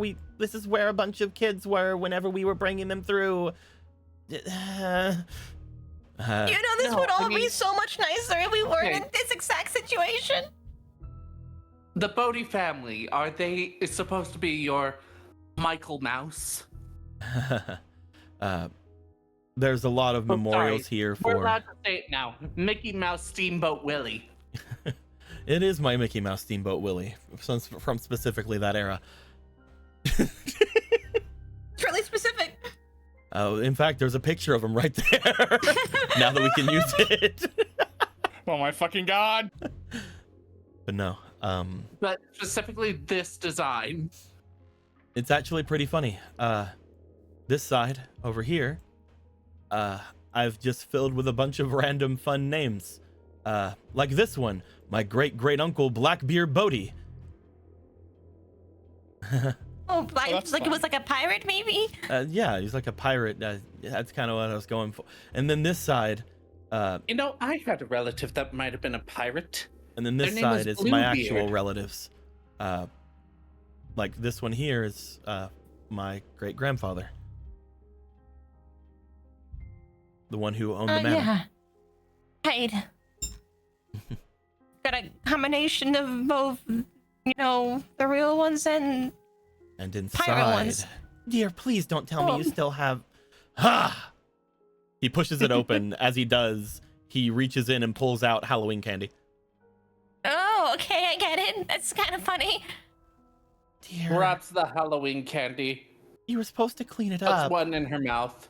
a bunch of kids were whenever we were bringing them through. This would all be so much nicer if we weren't in this exact situation. The Bodhi family, are they supposed to be your Michael Mouse? There's a lot of memorials here We're for. allowed to say it now. Mickey Mouse Steamboat Willie. It is my Mickey Mouse Steamboat Willie from specifically that era. It's really specific. In fact, there's a picture of him right there. Now that we can use it. Oh my fucking god! But no, But specifically this design. it's actually pretty funny. This side over here, I've just filled with a bunch of random fun names. Like this one, my great uncle Blackbeard Bodhi. Oh, like that's it was fun. like a pirate, maybe? Yeah, he's like a pirate. That's kind of what I was going for. And then this side, You know, I had a relative that might have been a pirate. and then this Their name was side is my actual Bluebeard. relatives. Like this one here is my great grandfather, the one who owned the manor. Yeah. Right. Got a combination of both, the real ones and And pirate inside, ones. dear, please don't tell me you still have. Ha! He pushes it open. As he does, he reaches in and pulls out Halloween candy. Oh, okay, I get it. That's kind of funny. Dear, Wraps the Halloween candy. you were supposed to clean it Puts up. one in her mouth.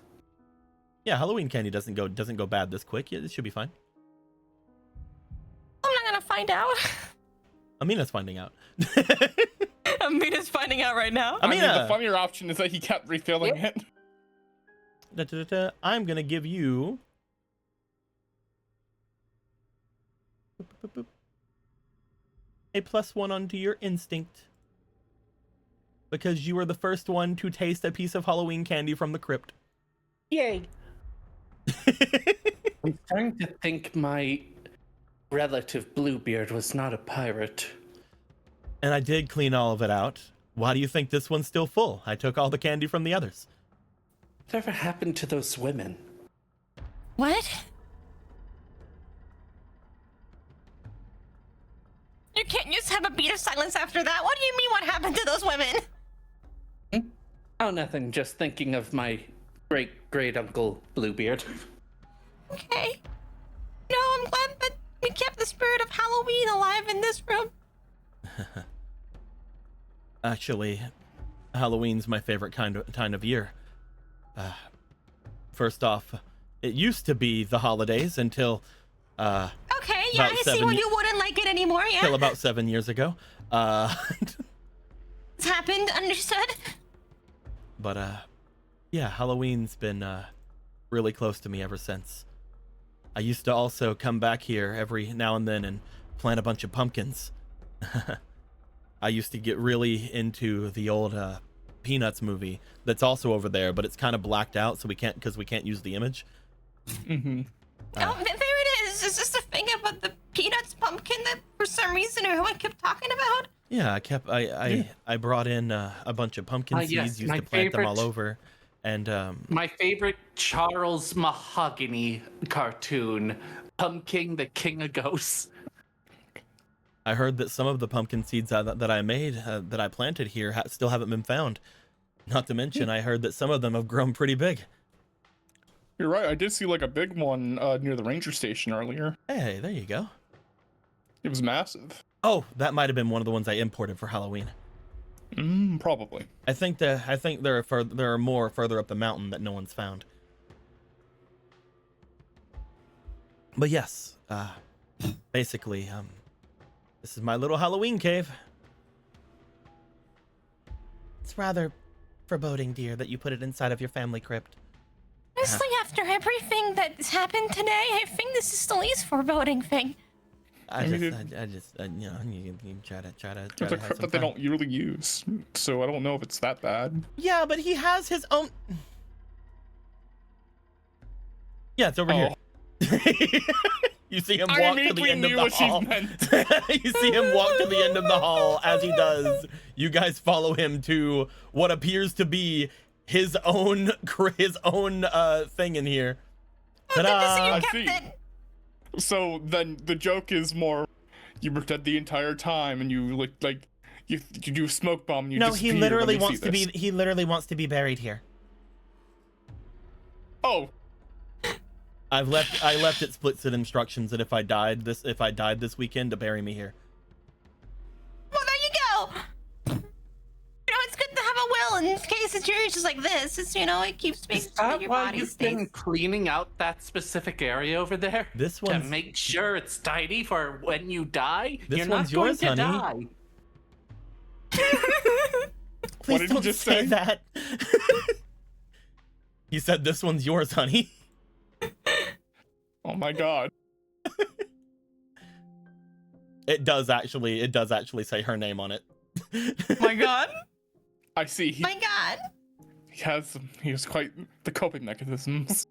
Yeah, Halloween candy doesn't go bad this quick. Yeah, it should be fine. I'm not gonna find out. Amina's finding out. Amina's finding out right now. I mean, the Amina, funnier option is that he kept refilling it. I'm gonna give you a +1 onto your instinct. Because you were the first one to taste a piece of Halloween candy from the crypt. Yay! I'm starting to think my relative Bluebeard was not a pirate. And I did clean all of it out. Why do you think this one's still full? I took all the candy from the others. Whatever happened to those women? What? You can't just have a beat of silence after that. What do you mean what happened to those women? Oh, nothing. Just thinking of my great-great-uncle Bluebeard. Okay. No, I'm glad that we kept the spirit of Halloween alive in this room. Actually, Halloween's my favorite kind of year. First off, it used to be the holidays until Okay, yeah, I see why you wouldn't like it anymore, yeah. Till about 7 years ago. It's happened, understood? But yeah, Halloween's been really close to me ever since. I used to also come back here every now and then and plant a bunch of pumpkins. I used to get really into the old Peanuts movie that's also over there, but it's kind of blacked out, so we can't use the image. Mm-hmm. Oh, there it is. Is this the thing about the Peanuts pumpkin that for some reason everyone kept talking about? Yeah, I brought in a bunch of pumpkin seeds, yes, used to plant them all over, and My favorite Charles Mahogany cartoon, Pumpkin the King of Ghosts. I heard that some of the pumpkin seeds that I made, that I planted here, still haven't been found. Not to mention, I heard that some of them have grown pretty big. You're right. I did see like a big one near the ranger station earlier. Hey, there you go. It was massive. Oh, that might have been one of the ones I imported for Halloween. Probably. I think there are more further up the mountain that no one's found. But yes, basically, this is my little Halloween cave. It's rather foreboding, dear, that you put it inside of your family crypt. Honestly, after everything that's happened today, I think this is the least foreboding thing. I just, you know, you try to It's have a some crypt that they fun. don't usually use, so I don't know if it's that bad. Yeah, but he has his own. Yeah, it's over here. You see him walk to the end of the hall. You see him walk to the end of the hall. As he does, you guys follow him to what appears to be his own thing in here. Oh, good to see Ta-da! you I kept see. it. So then the joke is more, you were dead the entire time, and you like you do a smoke bomb. And you No, he disappear literally when they wants see to be. this. He literally wants to be buried here. Oh, I left explicit instructions that if I died this weekend, to bury me here. Well, there you go. You know, it's good to have a will in case situations like this. It's, you know, it keeps me Is that your why body you've stays. been cleaning out that specific area over there? This To one's make sure it's tidy for when you die? This You're one's not going yours, to honey. die. Please did you don't just say say? that. He said, "This one's yours, honey." oh my God. It does actually say her name on it. My God. I see. My God. He has quite the coping mechanisms.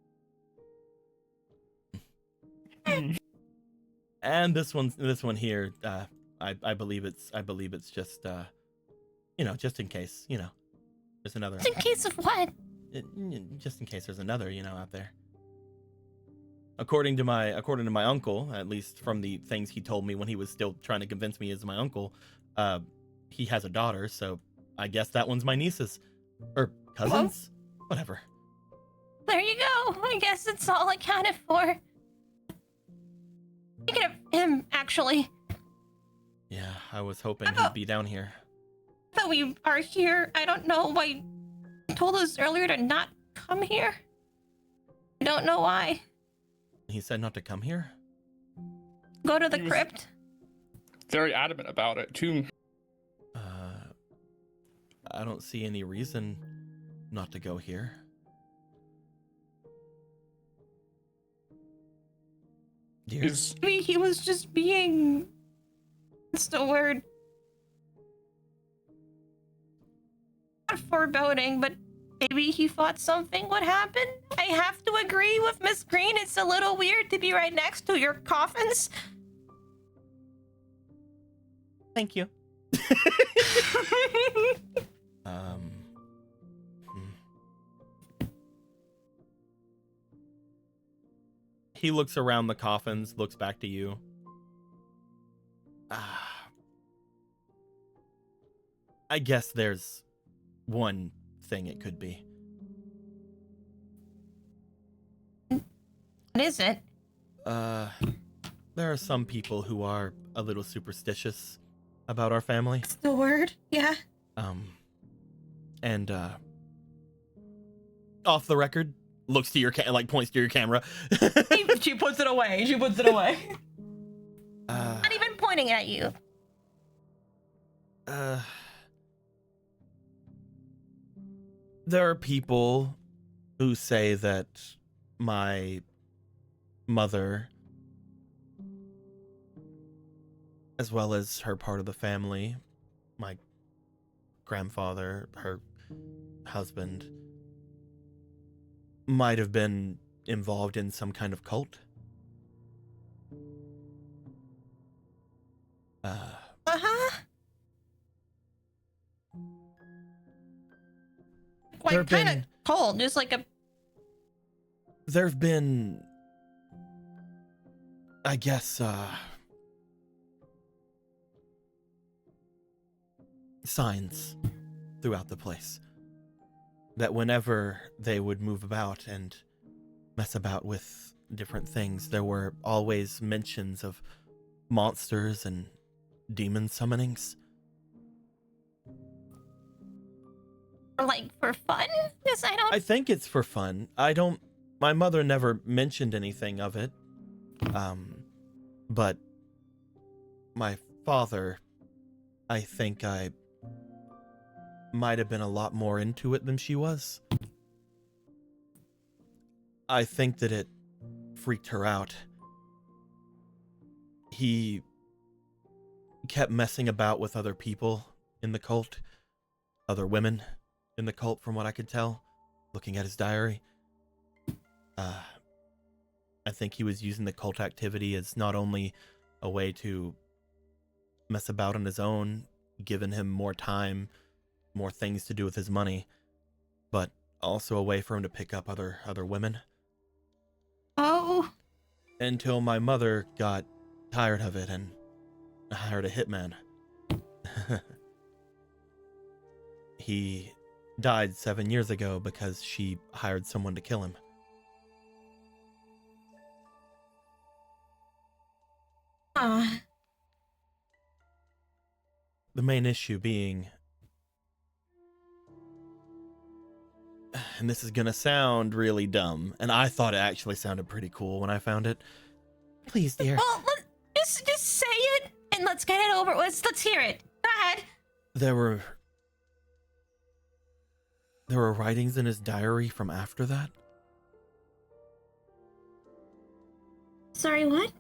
And this one here, I believe it's just you know, just in case, you know, there's another. In case of what? Just in case there's another, you know, out there. According to my uncle, at least from the things he told me when he was still trying to convince me as my uncle, he has a daughter, so I guess that one's my niece's or cousins, whatever. There you go. I guess it's all accounted for. Speaking of him, actually, Yeah, I was hoping he'd be down here. that we are here, I don't know why you told us earlier to not come here. I don't know why. He said not to come here. Go to the He was- crypt. Very adamant about it too. I don't see any reason not to go here. Dear? Is Maybe he was just being... What's the word? foreboding, but maybe he thought something would happen. I have to agree with Miss Green. It's a little weird to be right next to your coffins. Thank you. Hmm. He looks around the coffins, looks back to you. I guess there's one thing it could be. What is it? There are some people who are a little superstitious about our family. That's the word, yeah. And off the record, looks to your points to your camera. She puts it away. She puts it away. Not even pointing at you. There are people who say that my mother, as well as her part of the family, my grandfather, her husband, might have been involved in some kind of cult. Like kind of cold, just like a. There've been, I guess, signs throughout the place that whenever they would move about and mess about with different things, there were always mentions of monsters and demon summonings. Like for fun? Because I think it's for fun. My mother never mentioned anything of it. But my father, I think I might have been a lot more into it than she was. I think that it freaked her out. He kept messing about with other people in the cult, other women in the cult, from what I could tell, looking at his diary. I think he was using the cult activity as not only a way to mess about on his own, giving him more time, more things to do with his money, but also a way for him to pick up other women. Oh. Until my mother got tired of it and hired a hitman. He died 7 years ago because she hired someone to kill him. The main issue being, and this is gonna sound really dumb, and I thought it actually sounded pretty cool when I found it. Please, dear. Well, just say it and let's get it over. Let's hear it. Go ahead. There were writings in his diary from after that. Sorry, what?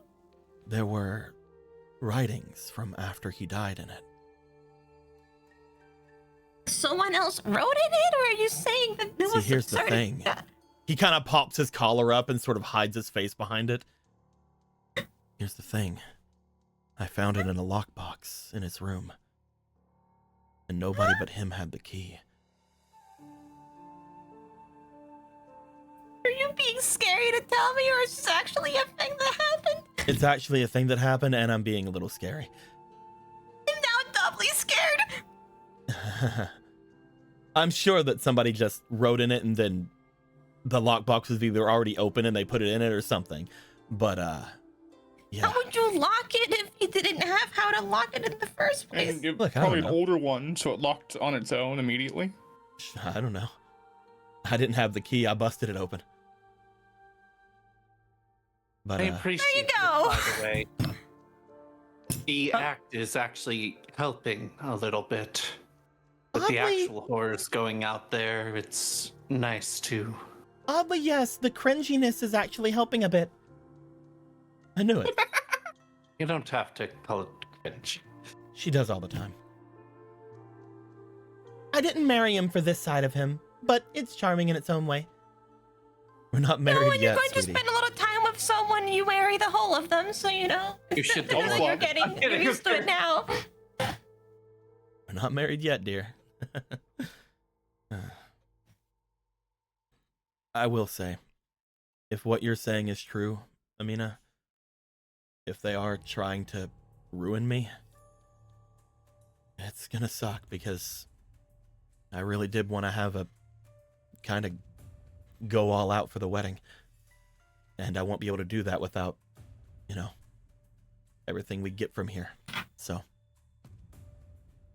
There were writings from after he died in it. Someone else wrote in it, or are you saying that there was Here's the thing. He kind of pops his collar up and sort of hides his face behind it. Here's the thing. I found it in a lockbox in his room. And nobody but him had the key. Are you being scary to tell me, or is this actually a thing that happened? It's actually a thing that happened, and I'm being a little scary. I'm now doubly scared. I'm sure that somebody just wrote in it and then the lockbox was either already open and they put it in it or something. But, yeah. How would you lock it if you didn't have how to lock it in the first place? And it Look, I probably don't an know. older one, so it locked on its own immediately. I don't know. I didn't have the key. I busted it open. But, I appreciate There you it, go. by the way. The act is actually helping a little bit. With the Oddly- actual horrors going out there, it's nice to... Oddly, yes, the cringiness is actually helping a bit. I knew it. You don't have to call it cringe. She does all the time. I didn't marry him for this side of him, but it's charming in its own way. We're not married No, when you're yet, going sweetie. to spend a lot of time with someone, you marry the whole of them, so you know. You should Definitely you're develop. you're used to it now. We're not married yet, dear. I will say, if what you're saying is true, Amina, if they are trying to ruin me, it's gonna suck because I really did want to have a kind of go all out for the wedding. And I won't be able to do that without, you know, everything we get from here. So,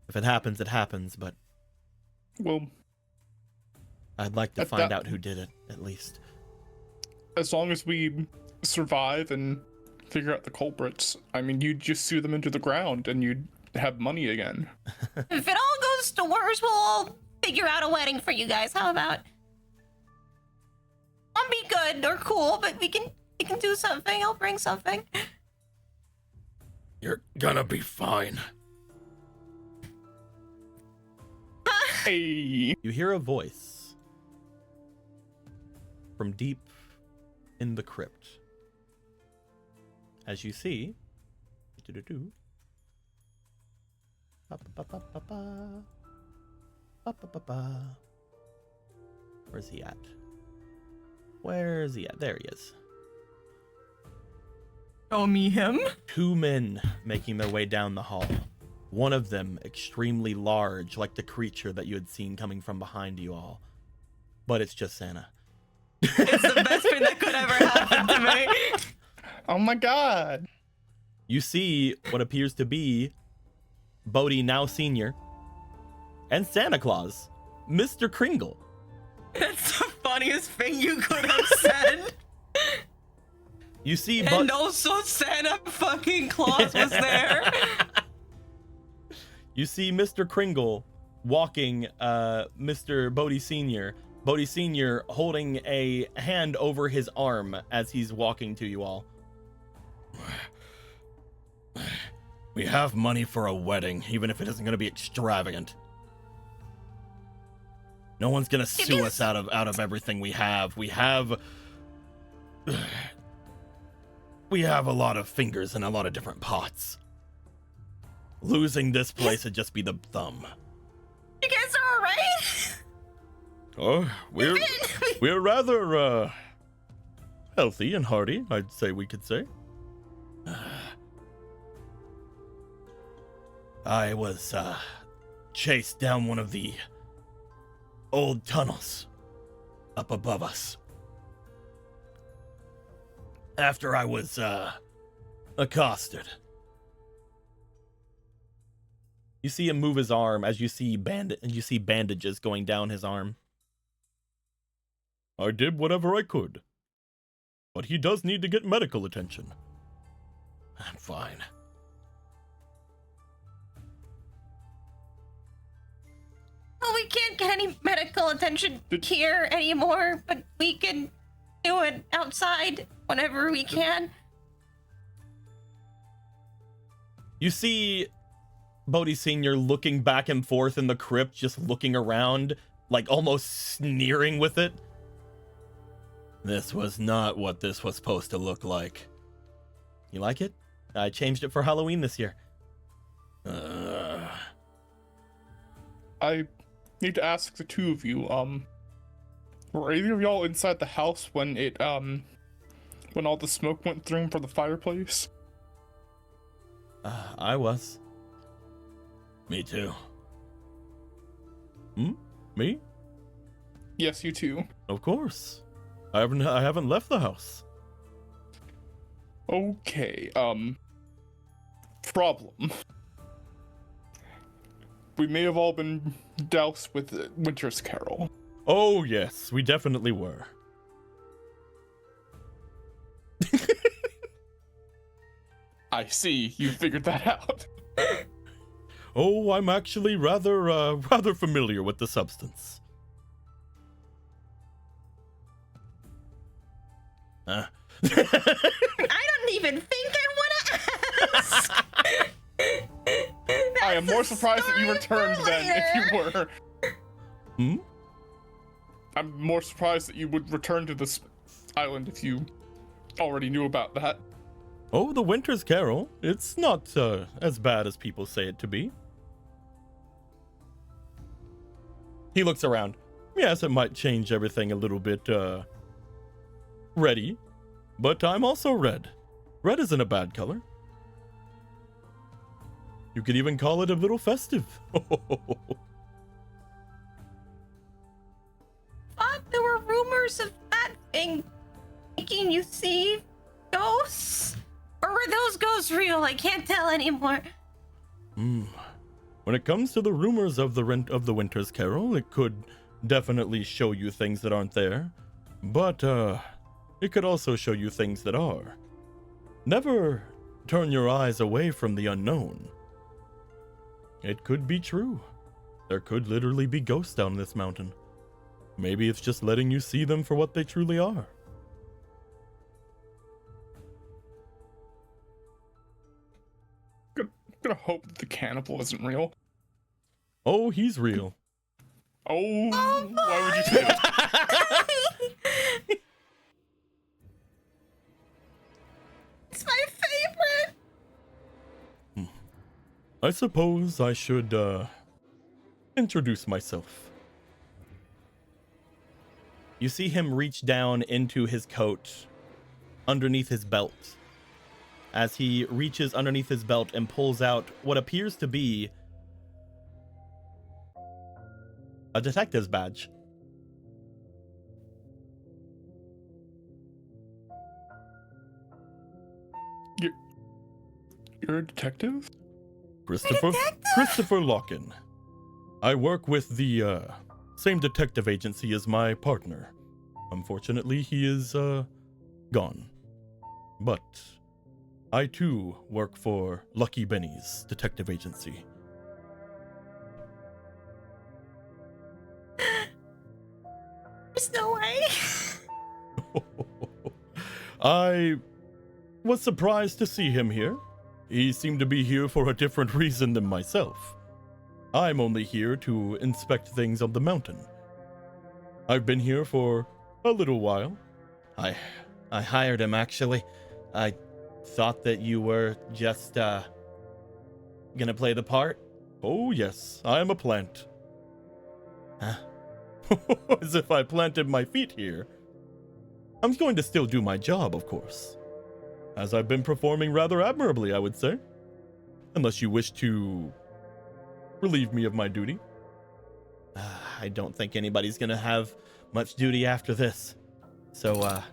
if it happens, it happens, but Well, I'd like to At find that- out who did it, at least. as long as we survive and figure out the culprits, I mean, you'd just sue them into the ground and you'd have money again. If it all goes to worse, we'll all figure out a wedding for you guys. How about? I'll be good or cool, but we can do something. I'll bring something. You're gonna be fine. Hey, You hear a voice from deep in the crypt. As you see, doo-doo-doo. Ba-ba-ba-ba-ba. Ba-ba-ba-ba. Where's he at? Where is he at? There he is. Show me him. Two men making their way down the hall. One of them extremely large, like the creature that you had seen coming from behind you all. But it's just Santa. It's the best thing that could ever happen to me. oh my god. You see what appears to be Bodhi, now senior, and Santa Claus, Mr. Kringle. That's the funniest thing you could have said. You see, And also Santa fucking Claus was there. You see Mr. Kringle walking Mr. Bodhi Sr. Bodhi Sr. holding a hand over his arm as he's walking to you all. We have money for a wedding, even if it isn't going to be extravagant. No one's going to sue us out of everything we have. We have a lot of fingers in a lot of different pots. Losing this place would just be the thumb. You guys are all right. Oh, we're rather healthy and hearty, I'd say we could say. I was chased down one of the old tunnels up above us. After I was accosted. You see him move his arm as you see bandages going down his arm. I did whatever I could. But he does need to get medical attention. I'm fine. Well, we can't get any medical attention here anymore, but we can do it outside whenever we can. You see Bodhi Sr. looking back and forth in the crypt, just looking around, like almost sneering with it. This was not what this was supposed to look like. You like it? I changed it for Halloween this year. I need to ask the two of you, were either of y'all inside the house when when all the smoke went through for the fireplace? I was. Me too. Me? Yes, you two. Of course. I haven't left the house. Okay, problem. We may have all been doused with Winter's Carol. Oh yes, we definitely were. I see, you figured that out. Oh, I'm actually rather familiar with the substance. I don't even think I want to ask. I am more surprised that you story for returned then if you later. were. Hmm? I'm more surprised that you would return to this island if you already knew about that. Oh, the Winter's Carol. It's not as bad as people say it to be. He looks around. Yes, it might change everything a little bit, ready. But I'm also red. Red isn't a bad color. You could even call it a little festive. Thought there were rumors of that thing making you see ghosts? Or were those ghosts real? I can't tell anymore. When it comes to the rumors of the Winter's Carol, it could definitely show you things that aren't there. But, it could also show you things that are. Never turn your eyes away from the unknown. It could be true. There could literally be ghosts down this mountain. Maybe it's just letting you see them for what they truly are. I'm gonna hope that the cannibal isn't real. Oh, he's real. Oh, why would you say that? It's my favorite. I suppose I should, introduce myself. You see him reach down into his coat, underneath his belt. As he reaches underneath his belt and pulls out what appears to be a detective's badge. You're a detective? Christopher Locken. I work with the same detective agency as my partner. Unfortunately, he is gone. But I too work for Lucky Benny's detective agency. There's no way. I was surprised to see him here. He seemed to be here for a different reason than myself. I'm only here to inspect things on the mountain. I've been here for a little while. I hired him, actually. I thought that you were just, gonna play the part? Oh, yes, I am a plant. Huh? As if I planted my feet here. I'm going to still do my job, of course. As I've been performing rather admirably, I would say. Unless you wish to relieve me of my duty. I don't think anybody's gonna have much duty after this. So,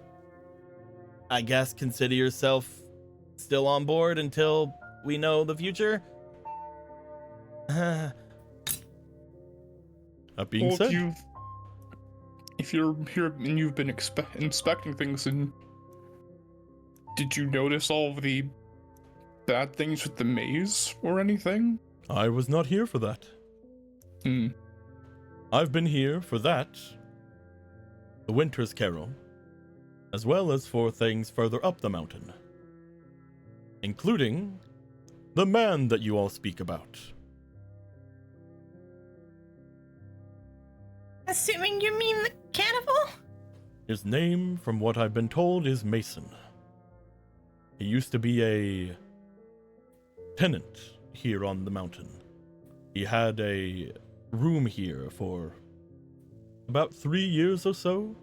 I guess consider yourself still on board until we know the future? That being Well, said... if you're here and you've been inspecting things, and did you notice all of the bad things with the maze or anything? I was not here for that. I've been here for that, the Winter's Carol, as well as for things further up the mountain, including the man that you all speak about. Assuming you mean the cannibal? His name, from what I've been told, is Mason. He used to be a tenant here on the mountain. He had a room here for about 3 years or so.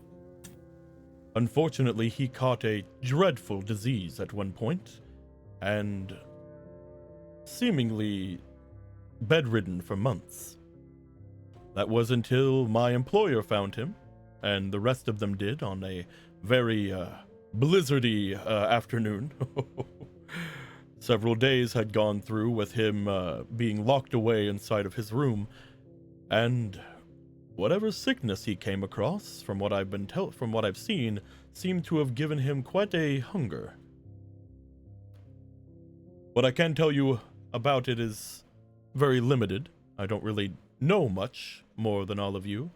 Unfortunately, he caught a dreadful disease at one point, and seemingly bedridden for months. That was until my employer found him, and the rest of them did on a very blizzardy afternoon. Several days had gone through with him being locked away inside of his room, and whatever sickness he came across, from what I've seen, seemed to have given him quite a hunger. What I can tell you about it is very limited. I don't really know much more than all of you.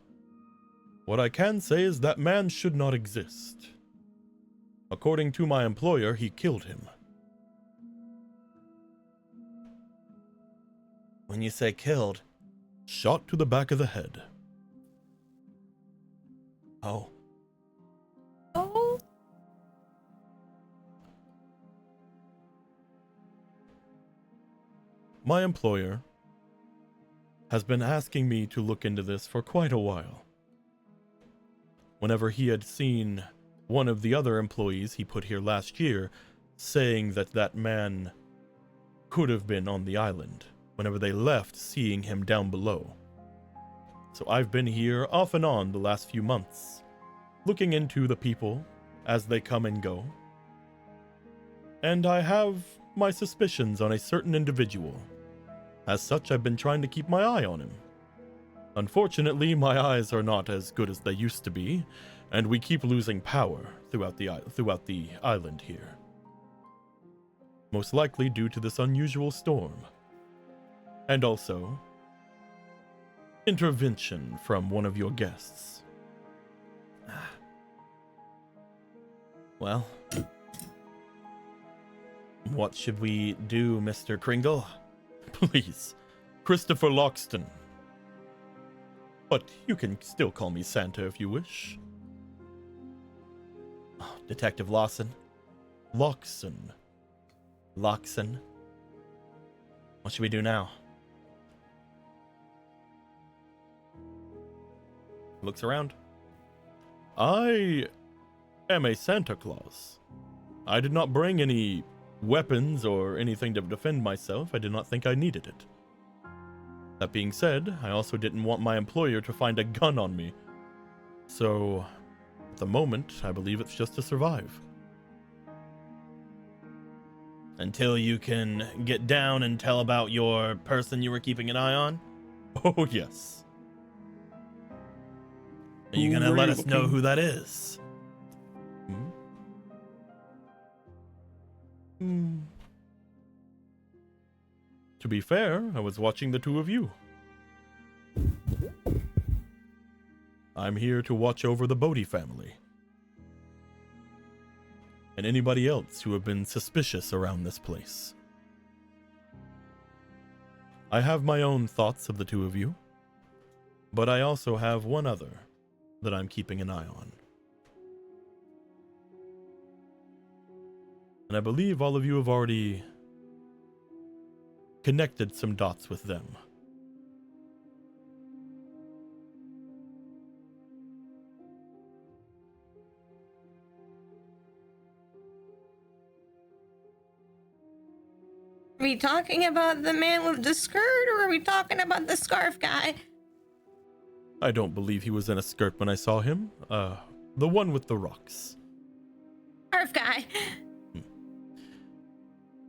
What I can say is that man should not exist. According to my employer, he killed him. When you say killed, shot to the back of the head. Oh. Oh. My employer has been asking me to look into this for quite a while. Whenever he had seen one of the other employees he put here last year saying that that man could have been on the island, whenever they left seeing him down below. So I've been here off and on the last few months, looking into the people as they come and go. And I have my suspicions on a certain individual. As such, I've been trying to keep my eye on him. Unfortunately, my eyes are not as good as they used to be, and we keep losing power throughout the island here. Most likely due to this unusual storm. And also, intervention from one of your guests. Well, what should we do, Mr. Kringle? Please, Christopher Loxton. But you can still call me Santa if you wish. Oh, Detective Lawson. Loxon. What should we do now? Looks around. I am a Santa Claus. I did not bring any weapons or anything to defend myself. I did not think I needed it. That being said, I also didn't want my employer to find a gun on me. So, at the moment, I believe it's just to survive. Until you can get down and tell about your person you were keeping an eye on? Oh, yes. Are you gonna let us know who that is? To be fair, I was watching the two of you. I'm here to watch over the Bodhi family. And anybody else who have been suspicious around this place. I have my own thoughts of the two of you, but I also have one other that I'm keeping an eye on. And I believe all of you have already connected some dots with them. Are we talking about the man with the skirt, or are we talking about the scarf guy? I don't believe he was in a skirt when I saw him. The one with the rocks. Scarf guy.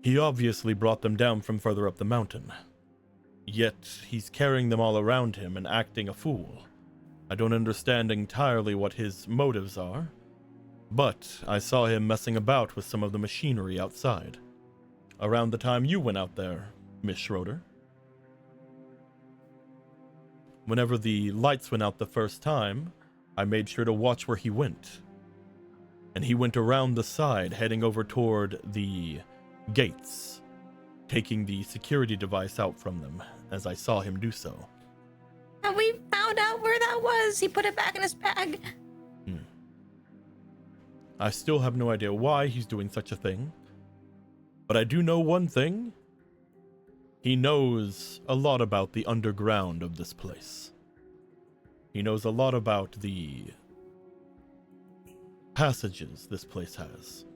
He obviously brought them down from further up the mountain. Yet, he's carrying them all around him and acting a fool. I don't understand entirely what his motives are, but I saw him messing about with some of the machinery outside. Around the time you went out there, Miss Schroeder. Whenever the lights went out the first time, I made sure to watch where he went. And he went around the side, heading over toward the gates, taking the security device out from them, as I saw him do so. Have we found out where that was? He put it back in his bag. I still have no idea why he's doing such a thing, but I do know one thing. He knows a lot about the underground of this place. He knows a lot about the passages this place has.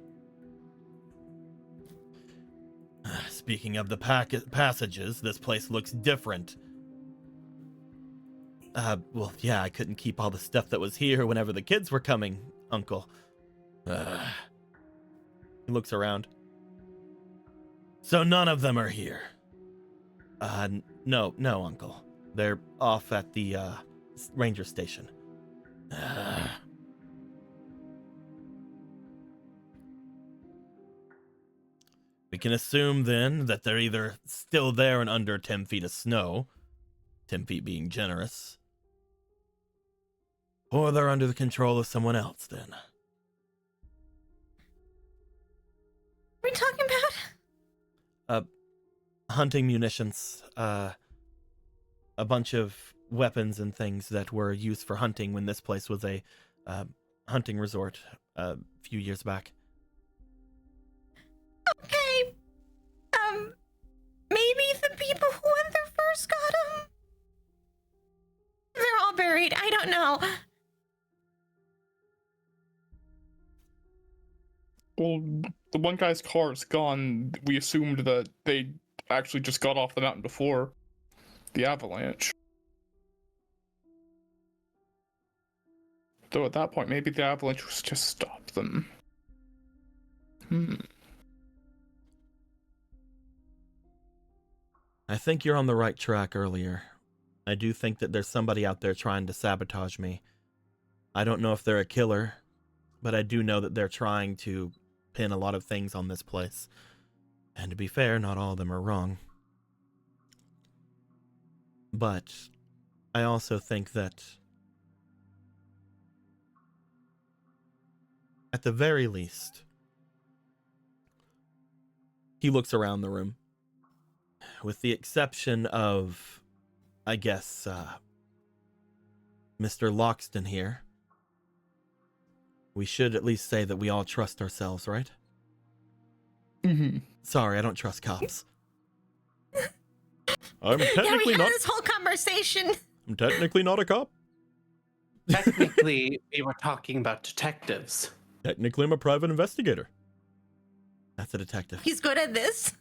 Speaking of the passages, this place looks different. Well, yeah, I couldn't keep all the stuff that was here whenever the kids were coming, Uncle. He looks around. So none of them are here. No, Uncle. They're off at the, ranger station. We can assume, then, that they're either still there and under 10 feet of snow, 10 feet being generous, or they're under the control of someone else, then. What are we talking about? Hunting munitions, a bunch of weapons and things that were used for hunting when this place was a hunting resort a few years back. Okay. Maybe the people who went there first got them. They're all buried. I don't know. Well, the one guy's car is gone. We assumed that they actually just got off the mountain before the avalanche. Though at that point, maybe the avalanche was just stop them. I think you're on the right track earlier. I do think that there's somebody out there trying to sabotage me. I don't know if they're a killer, but I do know that they're trying to pin a lot of things on this place. And to be fair, not all of them are wrong. But I also think that at the very least, he looks around the room. With the exception of, I guess, Mr. Loxton here, we should at least say that we all trust ourselves, right? Mm-hmm. Sorry, I don't trust cops. I'm Yeah, we technically had not. this whole conversation. I'm technically not a cop. Technically, we were talking about detectives. Technically, I'm a private investigator. That's a detective. He's good at this.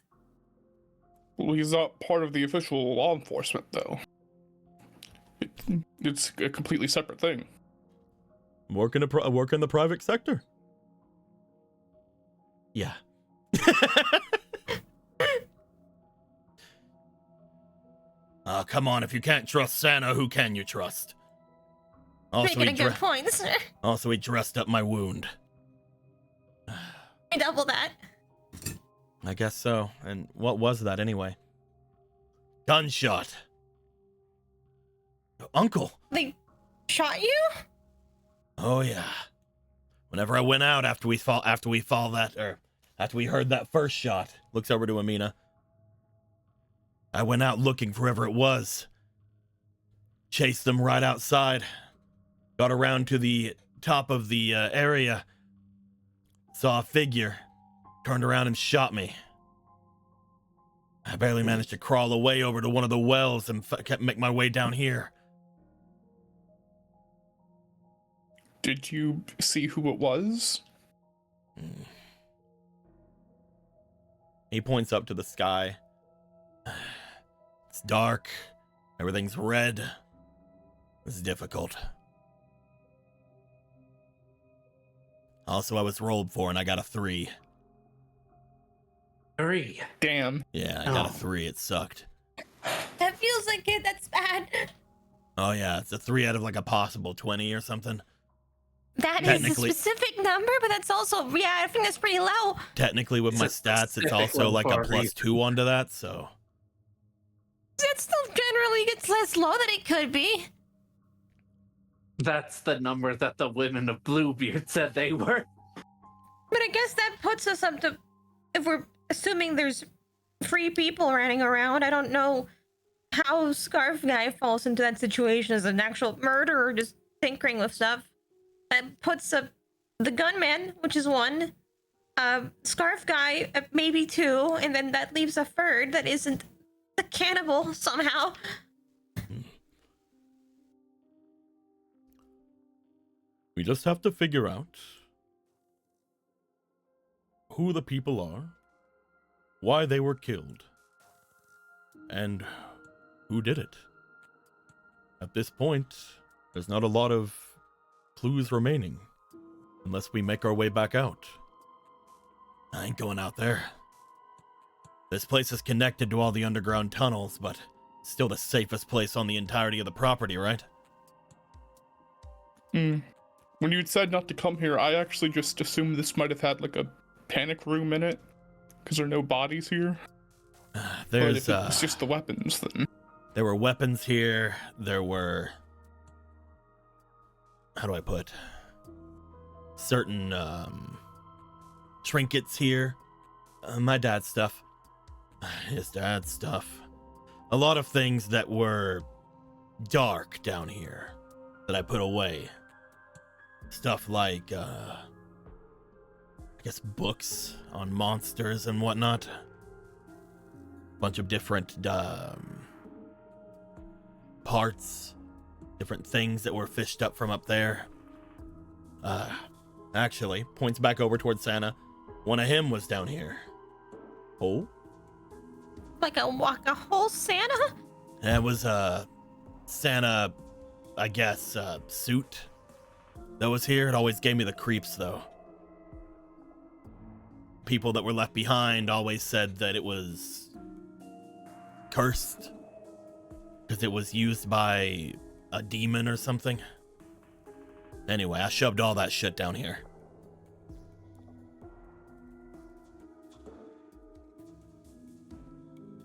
Well, he's not part of the official law enforcement, though. It's a completely separate thing. Work in the private sector. Yeah. Come on, if you can't trust Santa, who can you trust? Making a good point, sir. Also, he dressed up my wound. I double that. I guess so. And what was that anyway? Gunshot. Uncle. They shot you? Oh yeah. Whenever I went out after we heard that first shot, looks over to Amina. I went out looking for whoever it was. Chased them right outside. Got around to the top of the area. Saw a figure. Turned around and shot me. I barely managed to crawl away over to one of the wells and kept making my way down here. Did you see who it was? He points up to the sky. It's dark. Everything's red. It's difficult. Also, I was rolled for and I got a 3. 3. Damn. Yeah, I got a 3. It sucked. That feels like it. That's bad. Oh yeah, it's a 3 out of like a possible 20 or something. That is a Technically- specific number, but that's also, yeah, I think that's pretty low. Technically, with my It's a stats, it's specific also one like for a a plus reason. 2 onto that, so. That still generally gets less low than it could be. That's the number that the women of Bluebeard said they were. But I guess that puts us up to, if we're assuming there's free people running around, I don't know how Scarf Guy falls into that situation as an actual murderer just tinkering with stuff. That puts up the gunman, which is 1, Scarf Guy at maybe 2, and then that leaves a third that isn't the cannibal somehow. We just have to figure out who the people are, why they were killed, and who did it. At this point, there's not a lot of clues remaining, unless we make our way back out. I ain't going out there. This place is connected to all the underground tunnels, but still the safest place on the entirety of the property, right? When you said not to come here, I actually just assumed this might have had like a panic room in it, because there are no bodies here. But There's if it's just the weapons, then there were weapons here. There were, how do I put, certain trinkets here. My dad's stuff. His dad's stuff. A lot of things that were dark down here that I put away. Stuff like, I guess books on monsters and whatnot. Bunch of different parts, different things that were fished up from up there. Actually, points back over towards Santa. One of him was down here. Oh? Like a whole Santa? That was Santa, I guess, suit that was here. It always gave me the creeps, though. People that were left behind always said that it was cursed because it was used by a demon or something. Anyway, I shoved all that shit down here.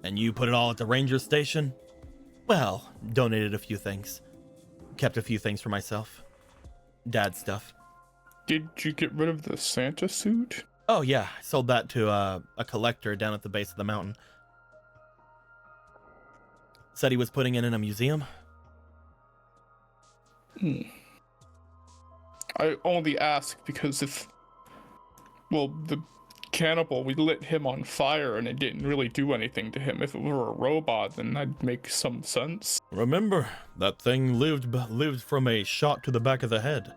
And you put it all at the ranger station? Well, donated a few things. Kept a few things for myself. Dad stuff. Did you get rid of the Santa suit? Oh yeah, I sold that to a collector down at the base of the mountain. Said he was putting it in a museum. I only ask because the cannibal, we lit him on fire and it didn't really do anything to him. If it were a robot, then that'd make some sense. Remember, that thing lived from a shot to the back of the head.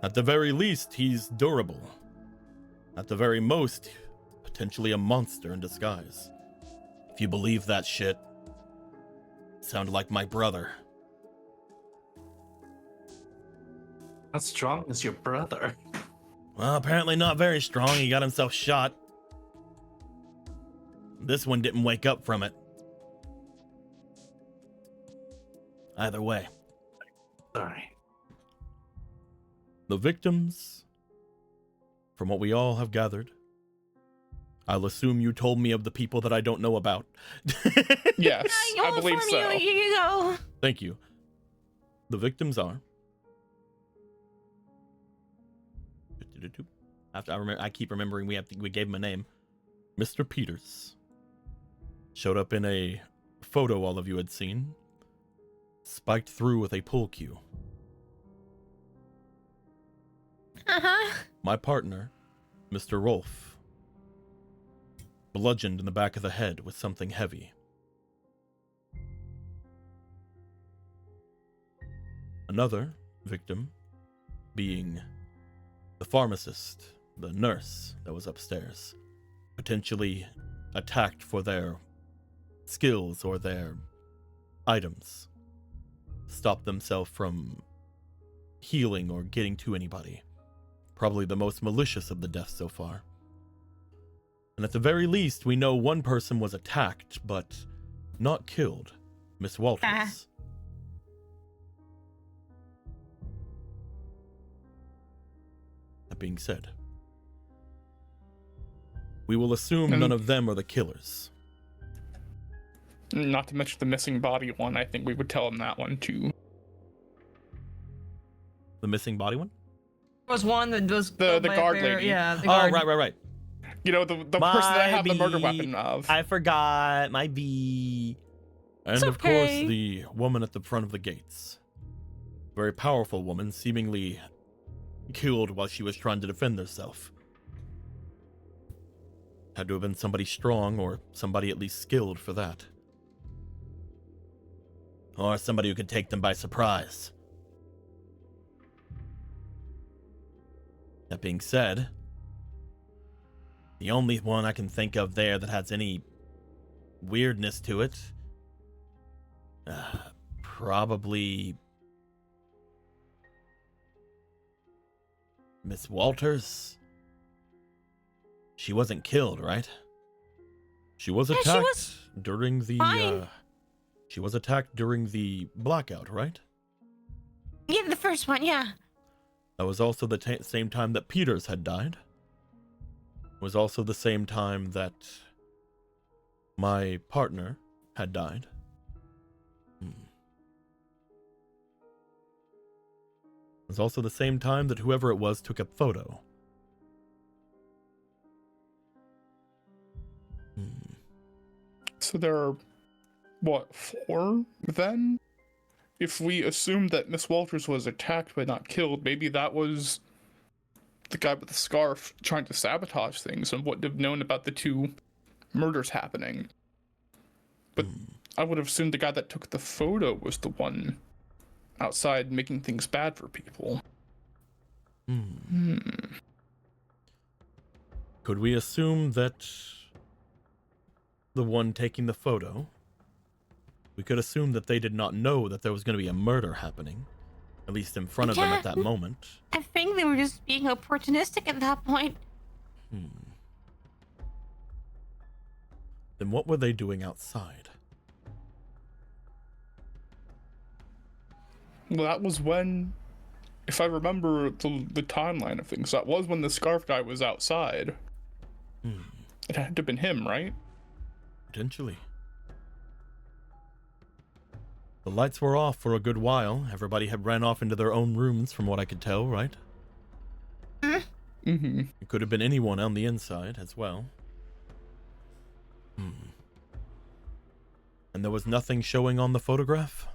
At the very least, he's durable. At the very most, potentially a monster in disguise. If you believe that shit, it sounded like my brother. How strong is your brother? Well, apparently not very strong. He got himself shot. This one didn't wake up from it. Either way. Sorry. The victims, from what we all have gathered, I'll assume you told me of the people that I don't know about. Yes, You'll I believe inform so. you go. Thank you. The victims are... I keep remembering we gave him a name. Mr. Peters. Showed up in a photo all of you had seen. Spiked through with a pool cue. Uh-huh. My partner, Mr. Rolf. Bludgeoned in the back of the head with something heavy. Another victim being the pharmacist, the nurse that was upstairs, potentially attacked for their skills or their items. Stopped themselves from healing or getting to anybody. Probably the most malicious of the deaths so far. And at the very least, we know one person was attacked, but not killed. Miss Walters. That being said, we will assume none of them are the killers. Not to mention the missing body one. I think we would tell him that one too. The missing body one? There was one that was The killed by a guard bear. lady. Yeah, the Oh, guard. right. You know, the person that I have the murder weapon of. I forgot. My B. And It's of course, okay. the woman at the front of the gates. Very powerful woman, seemingly killed while she was trying to defend herself. Had to have been somebody strong or somebody at least skilled for that. Or somebody who could take them by surprise. That being said, the only one I can think of there that has any weirdness to it, probably Miss Walters. She wasn't killed, right? She was Yeah, she attacked was during the fine. she was attacked during the blackout, right? Yeah, the first one, yeah. That was also the same time that Peters had died. It was also the same time that my partner had died. It was also the same time that whoever it was took a photo. So there are, what, 4 then? if we assumed that Miss Walters was attacked but not killed, maybe that was the guy with the scarf trying to sabotage things and wouldn't have known about the 2 murders happening. But I would have assumed the guy that took the photo was the one outside making things bad for people. Could we assume that the one taking the photo, we could assume that they did not know that there was going to be a murder happening, at least in front of them at that moment? I think they were just being opportunistic at that point. Then what were they doing outside? Well, that was when, if I remember the timeline of things, that was when the scarf guy was outside. It had to have been him, right? Potentially. The lights were off for a good while. Everybody had ran off into their own rooms, from what I could tell, right? It could have been anyone on the inside as well. And there was nothing showing on the photograph?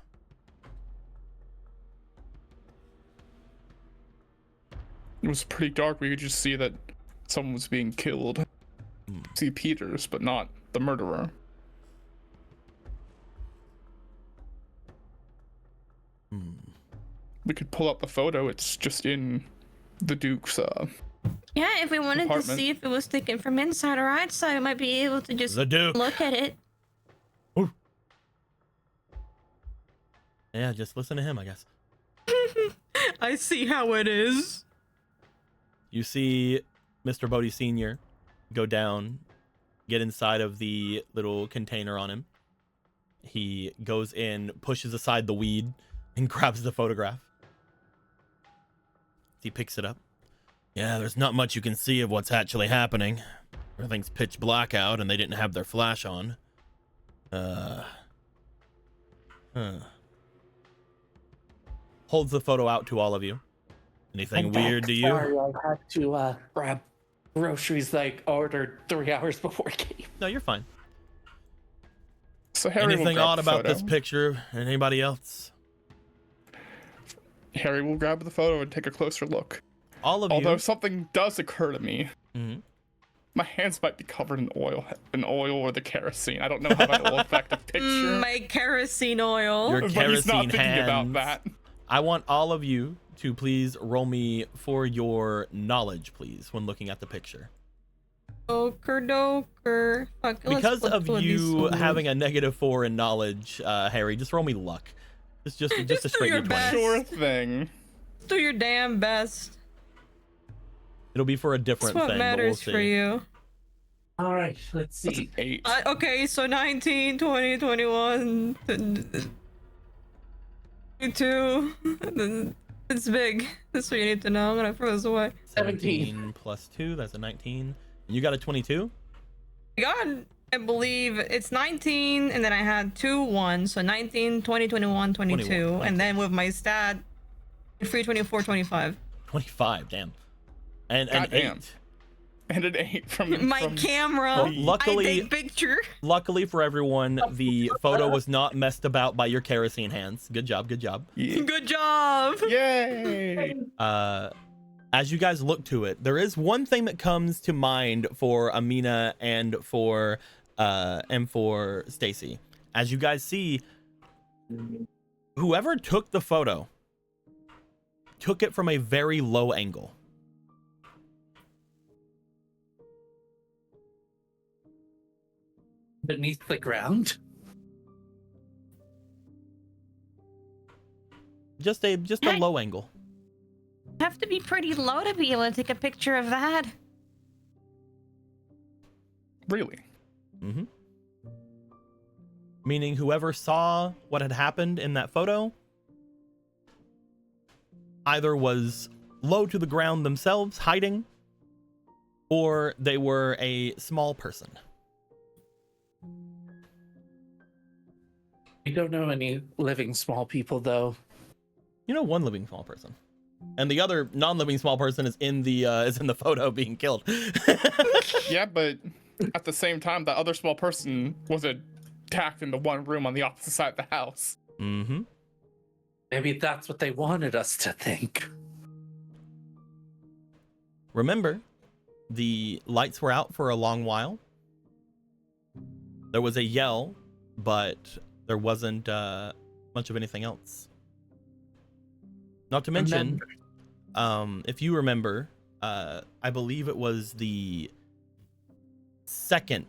It was pretty dark. We could just see that someone was being killed. See Peters, but not the murderer. We could pull up the photo. It's just in the Duke's Yeah, if we wanted apartment. to see if it was taken from inside or outside, we might be able to just The Duke. look at it. Ooh. Yeah, just listen to him, I guess. I see how it is. You see Mr. Bodie Sr. go down, get inside of the little container on him. He goes in, pushes aside the weed, and grabs the photograph. He picks it up. Yeah, there's not much you can see of what's actually happening. Everything's pitch black out, and they didn't have their flash on. Holds the photo out to all of you. Anything I'm weird back. to you? Sorry, I had to grab groceries like ordered 3 hours before I came. No, you're fine. So Harry will Anything grab odd the about photo. this picture? Anybody else? Harry will grab the photo and take a closer look. All of Although you. something does occur to me. Mhm. My hands might be covered in oil or the kerosene. I don't know how that will affect the picture. My kerosene oil. Your But he's not kerosene thinking about hands. that. I want all of you to please roll me for your knowledge, please, when looking at the picture. Doker. Fuck, let's Because flip of one these you swords. having a -4 in knowledge, Harry, just roll me luck. Just a do straight your D20. best. Sure thing. Do your damn best. It'll be for a That's different what thing, but we'll matters see. for you. All right, let's That's see. an 8. Okay, so 19, 20, 21, 22. It's big. That's what you need to know. I'm gonna throw this away. 17 plus 2, that's a 19. And you got a 22? I got, I believe it's 19, and then I had 2 1s, so 19, 20, 21, 22, 21, and then with my stat, 3, 24, 25. 25, damn. And an Goddamn. 8. And an 8 from My from camera. Well, luckily- I take picture. Luckily for everyone, the photo was not messed about by your kerosene hands. Good job, good job. Yeah. Good job. Yay! As you guys look to it, there is one thing that comes to mind for Amina and for Stacy. As you guys see, whoever took the photo took it from a very low angle. Beneath the ground. Just a low angle. Have to be pretty low to be able to take a picture of that. Really? Mm-hmm. Meaning whoever saw what had happened in that photo either was low to the ground themselves, hiding, or they were a small person. We don't know any living small people, though. You know, one living small person, and the other non-living small person is in the photo being killed. Yeah, but at the same time, that other small person was attacked in the one room on the opposite side of the house. Mm-hmm. Maybe that's what they wanted us to think. Remember, the lights were out for a long while. There was a yell, but there wasn't much of anything else. Not to mention, if you remember, I believe it was the second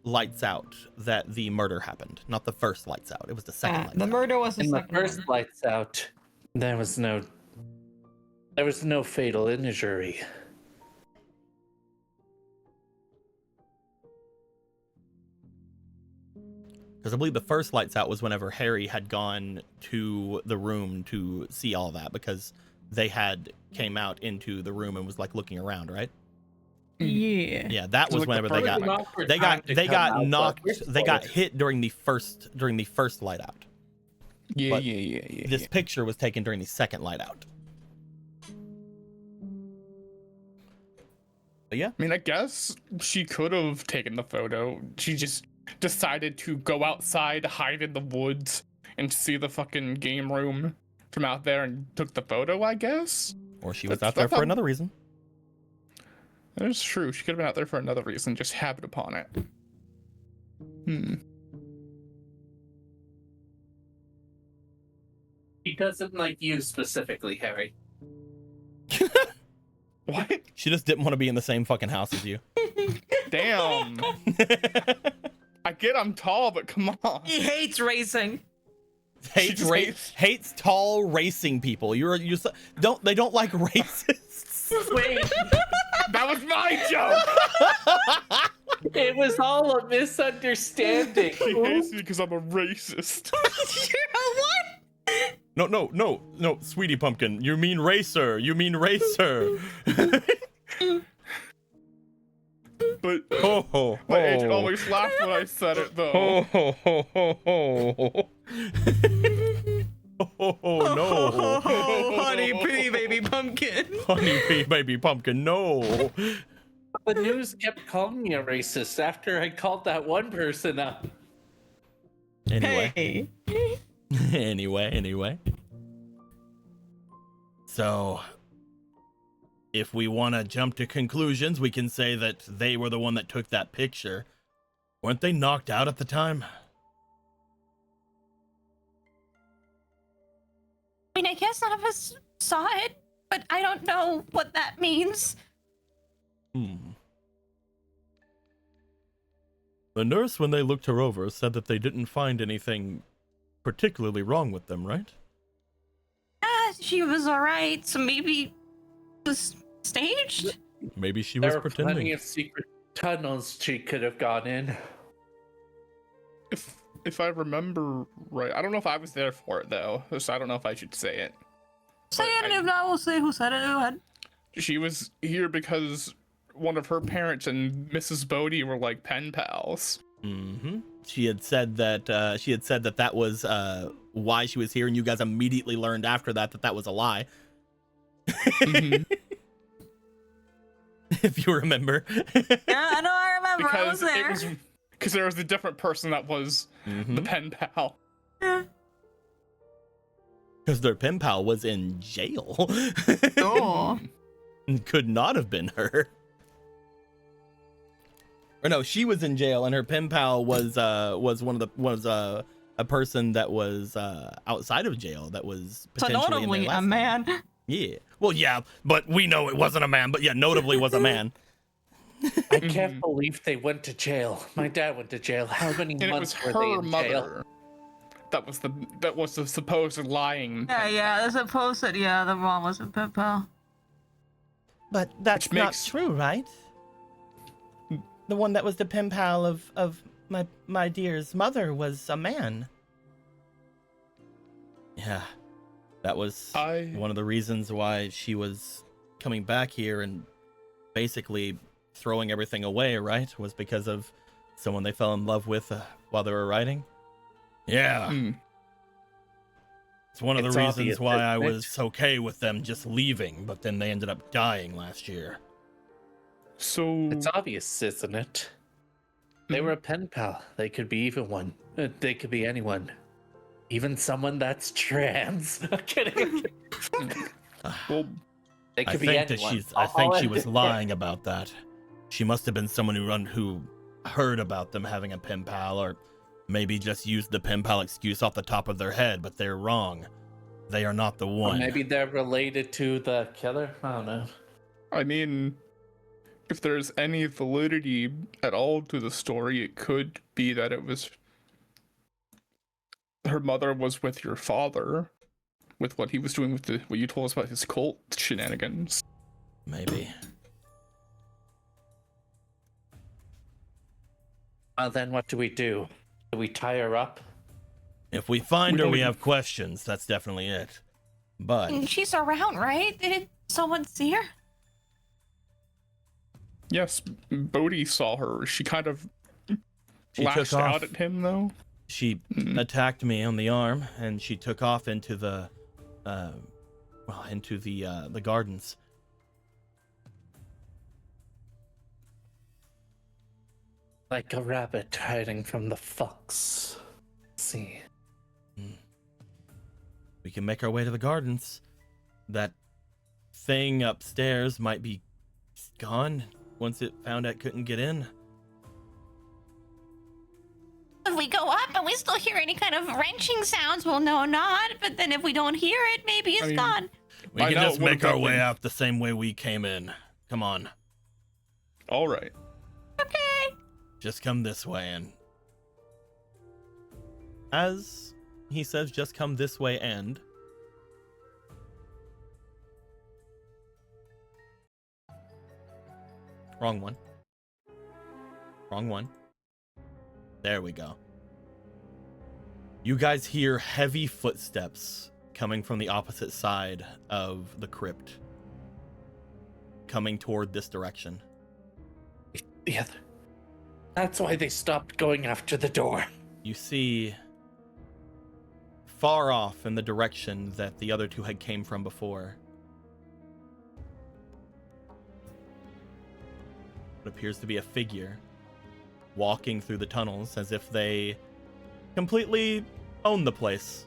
lights out that the murder happened, not the first lights out. It was the second lights The out. murder was the In the second first one. lights out, there was no fatal injury. Because I believe the first lights out was whenever Harry had gone to the room to see all that, because they had came out into the room and was like looking around, right? Yeah. Yeah, that was Like the whenever first they got knocked, they got hit. hit during the first light out. Yeah, But yeah. This picture was taken during the second light out. But yeah, I mean, I guess she could have taken the photo. She just decided to go outside, hide in the woods, and see the fucking game room from out there and took the photo, I guess. or she was That's- out there that's for how- another reason. That is true. She could have been out there for another reason, just happened upon it. He doesn't like you specifically, Harry. What? She just didn't want to be in the same fucking house as you. Damn. I get I'm tall, but come on. He hates racing. hates just hates tall racing people. They don't like racists. Wait, That was my joke. it was all a misunderstanding. He hates me because I'm a racist. What? No, sweetie pumpkin. You mean racer. But Ho ho my agent always laughed when I said it, though. ho. Oh no. Honey pea baby pumpkin. Honey pea baby pumpkin, no. The news kept calling me a racist after I called that one person up. Anyway. Hey. Anyway. So, if we want to jump to conclusions, we can say that they were the one that took that picture. Weren't they knocked out at the time? I mean, I guess none of us saw it, but I don't know what that means. The nurse, when they looked her over, said that they didn't find anything particularly wrong with them, right? She was alright, so maybe it was staged? Maybe she was There were plenty pretending. of secret tunnels she could have gone in. If I remember right, I don't know if I was there for it though, so I don't know if I should say it. Say it, and if not, we'll say who said it. Go ahead. She was here because one of her parents and Mrs. Bodie were like pen pals. Mm-hmm. She had said that that was why she was here, and you guys immediately learned after that was a lie. Mhm. If you remember. Yeah, I know. I remember. I was Because there. it was because there was a different person that was the pen pal. Because their pen pal was in jail. Oh. Could not have been her. Or no, she was in jail, and her pen pal was a person that was outside of jail that was So potentially in there notably, last a time. man. Yeah. Well, yeah, but we know it wasn't a man. But yeah, notably was a man. I can't believe they went to jail. My dad went to jail. How many And it was months were they her in jail? mother that was the supposed lying. Yeah. There's a post that the mom was a pen pal. But that's Which makes- not true, right? The one that was the pen pal of my dear's mother was a man. Yeah, that was one of the reasons why she was coming back here and basically throwing everything away, right? Was because of someone they fell in love with while they were writing. Yeah. Mm. It's one of It's the reasons obvious, why I isn't it? was okay with them just leaving, but then they ended up dying last year. So It's obvious, isn't it? They were a pen pal. They could be even one. They could be anyone. Even someone that's trans. I'm kidding. Well, It I could be think that anyone. I think she I'll was end it. lying about that. She must have been someone who heard about them having a pen pal, or maybe just used the pen pal excuse off the top of their head, but they're wrong. They are not the Or one. maybe they're related to the killer. I don't know. I mean, if there's any validity at all to the story, it could be that it was her mother was with your father, with what he was doing with what you told us about his cult shenanigans. Maybe. Well, then what do we do? Do we tie her up? If we find We her, don't we even- have questions. That's definitely it. But She's around, right? Did someone see her? Yes, Bodhi saw her. She kind of she lashed took off. out at him, though. She attacked me on the arm, and she took off into the gardens. Like a rabbit hiding from the fox. Let's see. We can make our way to the gardens. That thing upstairs might be gone once it found out couldn't get in. If we go up and we still hear any kind of wrenching sounds, well, no, not. But then if we don't hear it, maybe it's gone. We I can know just it would've make our been- way out the same way we came in. Come on. All right. Okay. Just come this way. And as he says, just come this way, and wrong one. Wrong one. There we go. You guys hear heavy footsteps coming from the opposite side of the crypt, coming toward this direction. The other. That's why they stopped going after the door. You see far off in the direction that the other two had came from before, what appears to be a figure walking through the tunnels as if they completely own the place.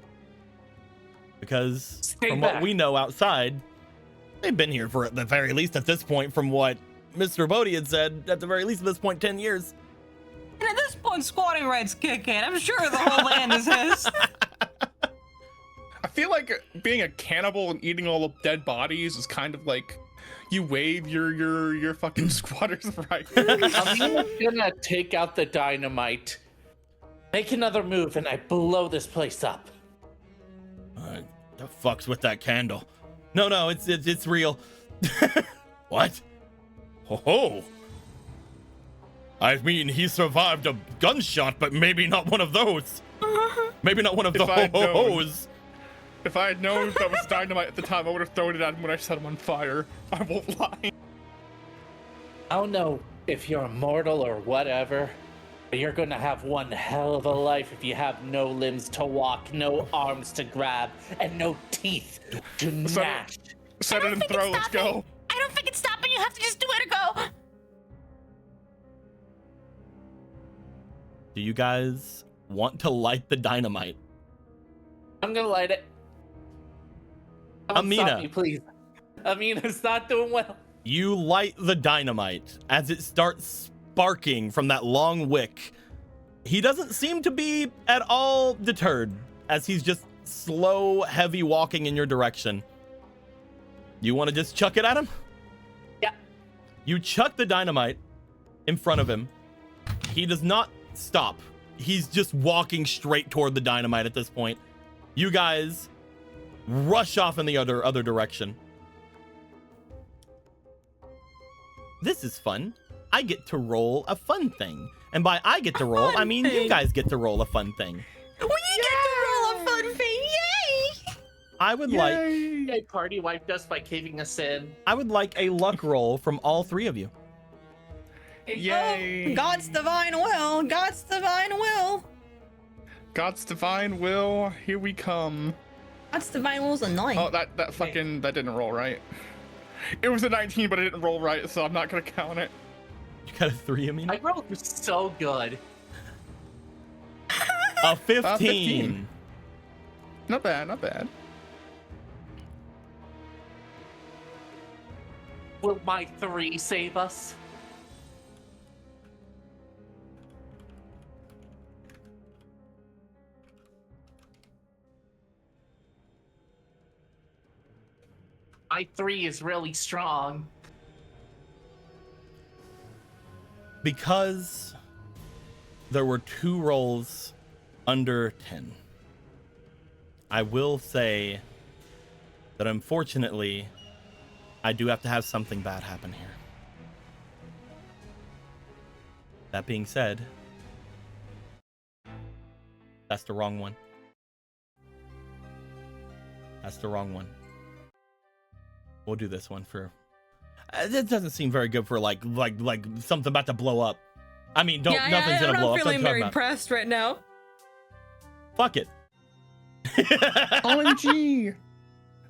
Because Stay from back. what we know outside, they've been here for at the very least at this point, from what Mr. Bodhi had said, at the very least at this point, 10 years. And at this point, squatting rights kick in. I'm sure the whole land is his. I feel like being a cannibal and eating all the dead bodies is kind of like you waive your fucking squatter's right. I'm gonna take out the dynamite, make another move, and I blow this place up. The fuck's with that candle? No, it's real. What? Ho! I mean, he survived a gunshot, but maybe not one of those. Maybe not one of the If I'd known. ho-ho-hos. If I had known that was dynamite at the time, I would have thrown it at him when I set him on fire. I won't lie. I don't know if you're immortal or whatever, but you're gonna have one hell of a life if you have no limbs to walk, no arms to grab, and no teeth to gnash. Set it and throw. Let's go. I don't think it's stopping. You have to just do it or go. Do you guys want to light the dynamite? I'm gonna light it. Don't Amina. stop me, please. Amina's not doing well. You light the dynamite as it starts sparking from that long wick. He doesn't seem to be at all deterred as he's just slow, heavy walking in your direction. You want to just chuck it at him? Yeah. You chuck the dynamite in front of him. He does not stop. He's just walking straight toward the dynamite at this point. You guys rush off in the other direction. This is fun. I get to roll a fun thing. And by I get to roll, I mean you thing. guys get to roll a fun thing. We get to roll a fun thing. Yay! I would like They party wiped us by caving us in. a luck roll from all three of you. Yay! God's divine will. God's divine will. God's divine will. Here we come. God's divine will's annoying. Oh, that didn't roll right. It was a 19, but it didn't roll right, so I'm not gonna count it. You got a 3, I mean? I rolled so good. A 15. 15. Not bad, not bad. Will my 3 save us? My 3 is really strong. Because there were 2 rolls under 10, I will say that unfortunately, I do have to have something bad happen here. That being said, that's the wrong one. That's the wrong one. We'll do this one for... It doesn't seem very good for like something about to blow up. I mean, nothing's gonna blow up. I'm not feeling very impressed right now. Fuck it. OMG.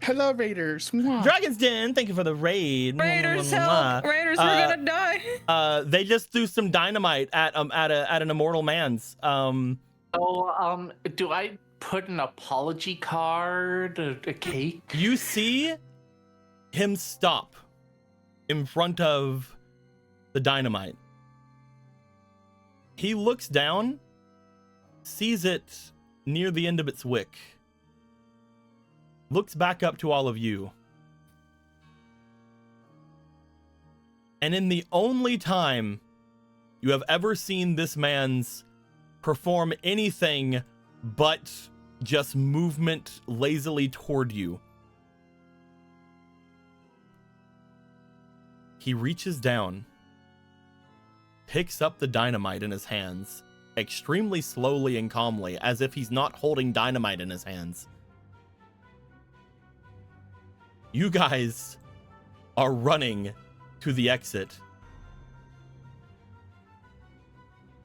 Hello, Raiders. Mwah. Dragon's Den, thank you for the raid. Raiders, help! Raiders, we're gonna die. They just threw some dynamite at an immortal man's. Do I put an apology card, a cake? You see him stop in front of the dynamite. He looks down, sees it near the end of its wick, looks back up to all of you, and in the only time you have ever seen this man's perform anything but just movement lazily toward you, he reaches down, picks up the dynamite in his hands, extremely slowly and calmly, as if he's not holding dynamite in his hands. You guys are running to the exit.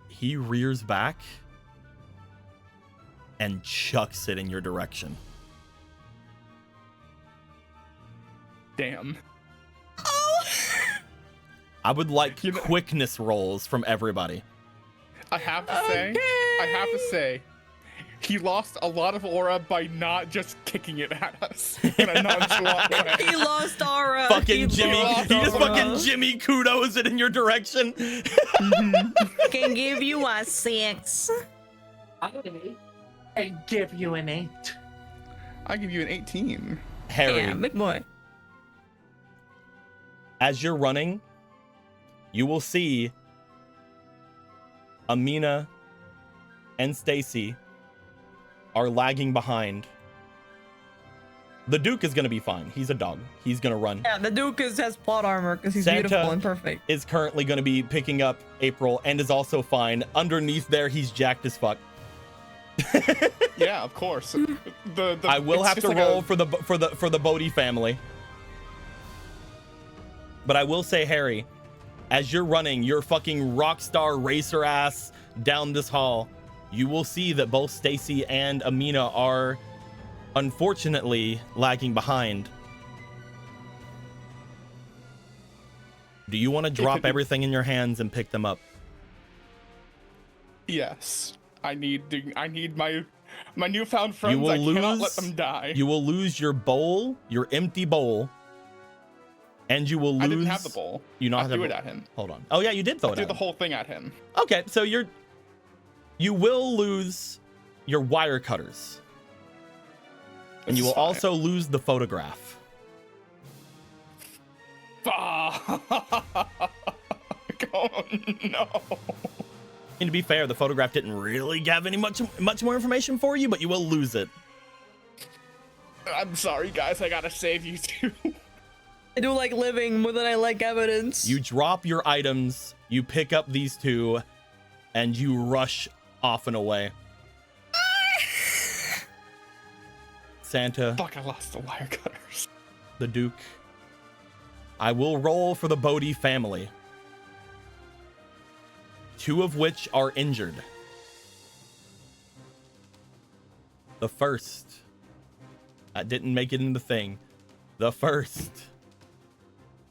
He rears back and chucks it in your direction. Damn. I would like quickness rolls from everybody. I have to say, he lost a lot of aura by not just kicking it at us in a nonchalant way. He lost aura. Fucking Jimmy, he just fucking Jimmy kudos it in your direction. Can give you a 6. And give you an 8. I give you an 18. Harry, Yeah, big boy. as you're running, you will see Amina and Stacy are lagging behind. The Duke is going to be fine. He's a dog. He's going to run. Yeah, the Duke has plot armor because he's Santa beautiful and perfect. is currently going to be picking up April and is also fine. Underneath there, he's jacked as fuck. Yeah, of course. I will have to roll for the Bodhi family. But I will say, Harry, as you're running your fucking rockstar racer ass down this hall, you will see that both Stacy and Amina are unfortunately lagging behind. Do you want to drop everything in your hands and pick them up? Yes. I need my newfound friends. I cannot let them die. You will lose your bowl, your empty bowl, and you will lose. I didn't have the bowl. You not I have threw the it bowl. at him. Hold on. Oh yeah, you did throw I it threw at the him. whole thing at him. Okay, so you will lose your wire cutters, and you will also lose the photograph. Fuck. Oh no. And to be fair, the photograph didn't really have any much more information for you, but you will lose it. I'm sorry, guys. I gotta save you too. I do like living more than I like evidence. You drop your items, you pick up these two, and you rush off and away. Santa, Fuck, I lost the wire cutters. the Duke. I will roll for the Bodhi family, 2 of which are injured. The first, that didn't make it in the thing. The first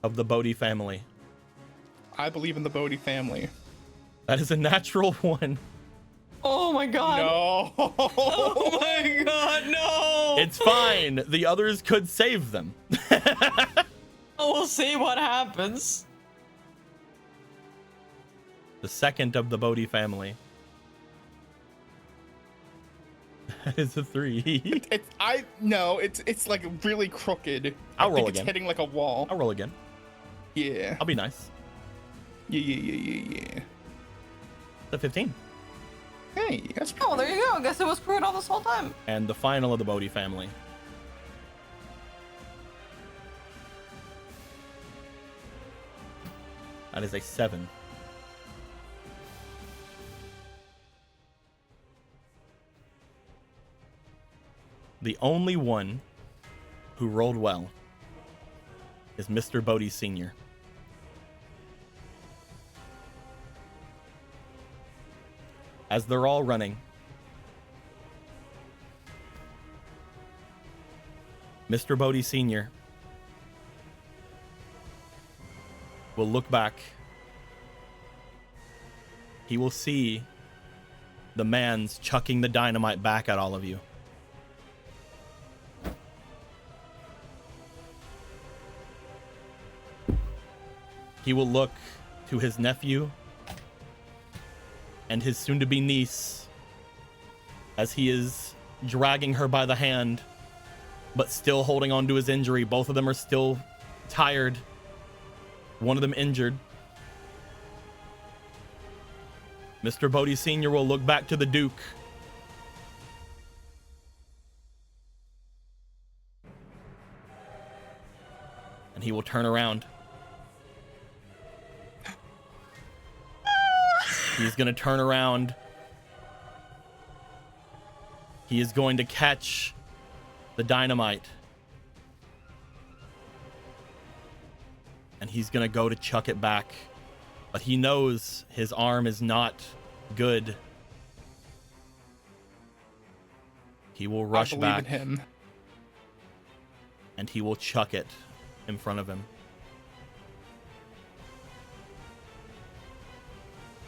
of the Bodhi family. I believe in the Bodhi family. That is a natural 1. Oh Oh my god. No. Oh my god, no. It's fine. The others could save them. We'll see what happens. The second of the Bodhi family. That is a 3. It's like really crooked. I'll I roll think again. It's hitting like a wall. I'll roll again. Yeah. I'll be nice. Yeah. The 15. Hey, that's Oh, there you go. I guess it was screwed all this whole time. And the final of the Bodhi family. That is a 7. The only one who rolled well is Mr. Bodhi Sr. As they're all running, Mr. Bodhi Sr. will look back. He will see the man's chucking the dynamite back at all of you. He will look to his nephew and his soon-to-be niece as he is dragging her by the hand, but still holding on to his injury. Both of them are still tired. One of them injured. Mr. Bodhi Sr. will look back to the Duke. And he will turn around. He's going to turn around. He is going to catch the dynamite. And he's going to go to chuck it back. But he knows his arm is not good. He will rush back. I believe in him. And he will chuck it in front of him.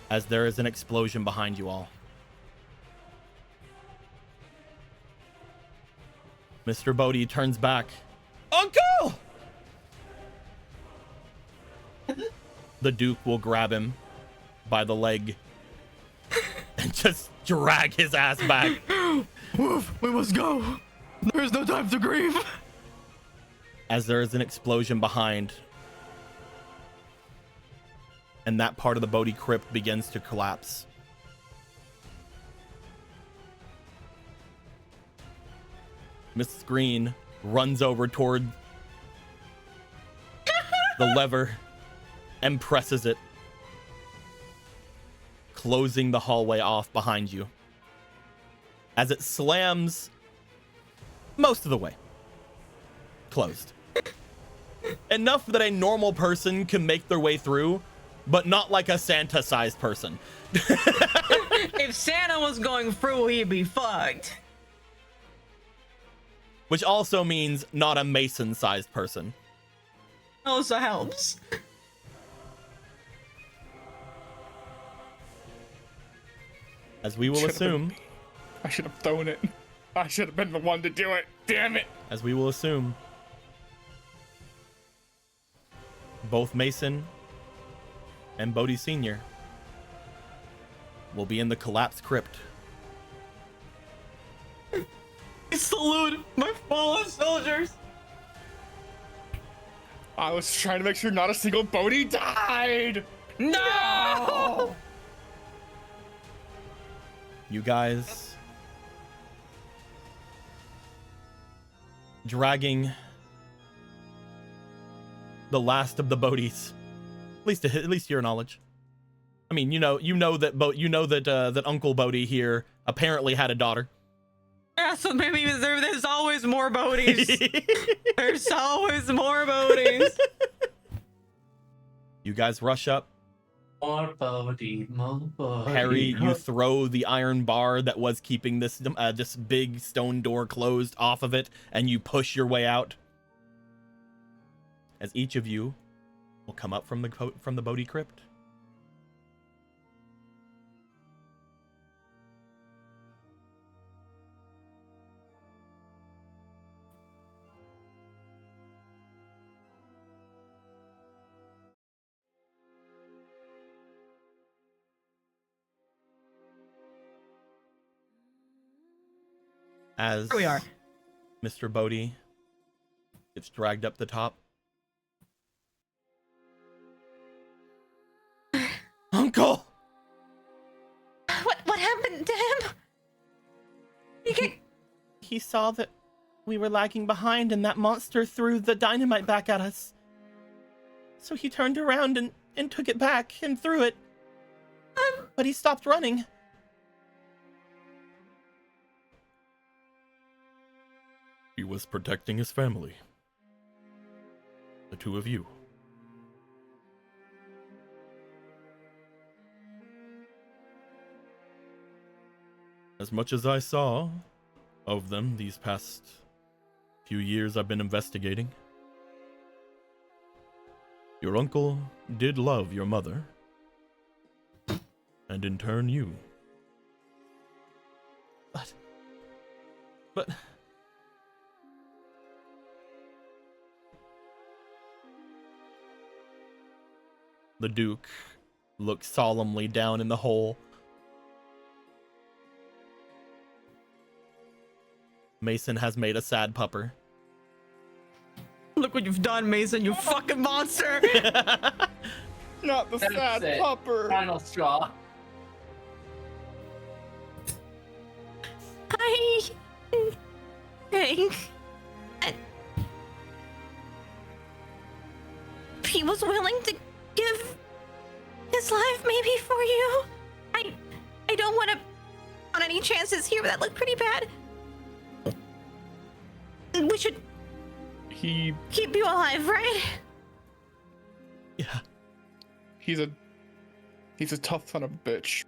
As there is an explosion behind you all. Mr. Bodhi turns back. Uncle! The Duke will grab him by the leg and just drag his ass back. Woof, we must go. There is no time to grieve. As there is an explosion behind. And that part of the Bodhi crypt begins to collapse. Mrs. Green runs over toward the lever and presses it, closing the hallway off behind you. As it slams most of the way. Closed. Enough that a normal person can make their way through, but not like a Santa-sized person. If Santa was going through, he'd be fucked. Which also means not a Mason-sized person. Also helps. As we will assume. I should have thrown it. I should have been the one to do it. Damn it. As we will assume. Both Mason and Bodhi Sr. will be in the collapsed crypt. Salute my fallen soldiers. I was trying to make sure not a single Bodhi died. No! You guys dragging the last of the Bodhis, at least to your knowledge. I mean, you know that Uncle Bodhi here apparently had a daughter. Yeah, so maybe there's always more Bodhies. There's always more Bodhies. You guys rush up. More Bodhi, more Bodhi. Harry, you throw the iron bar that was keeping this big stone door closed off of it, and you push your way out. As each of you will come up from the Bodhi crypt. As Here we are. Mr. Bodhi gets dragged up the top. Uncle! What happened to him? He saw that we were lagging behind and that monster threw the dynamite back at us. So he turned around and took it back and threw it. But he stopped running. He was protecting his family. The two of you. As much as I saw of them these past few years I've been investigating, your uncle did love your mother, and in turn you. But... The Duke looks solemnly down in the hole. Mason has made a sad pupper. Look what you've done, Mason, you fucking monster! Not the That's sad it. pupper. Final straw. I think that he was willing to give his life maybe for you. I don't want to on any chances here, but that looked pretty bad. We should He keep you alive, right? Yeah. he's a tough son of a bitch.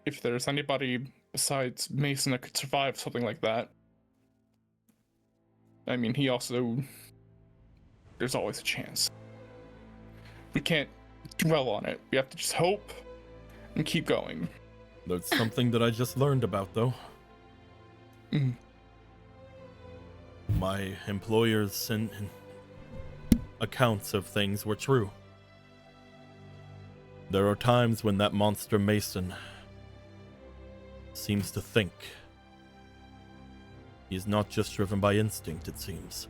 If there's anybody besides Mason that could survive something like that. I mean, he also... There's always a chance. We can't dwell on it. We have to just hope and keep going. That's something that I just learned about, though. Mm. My employer's accounts of things were true. There are times when that monster Mason seems to think. He is not just driven by instinct, it seems.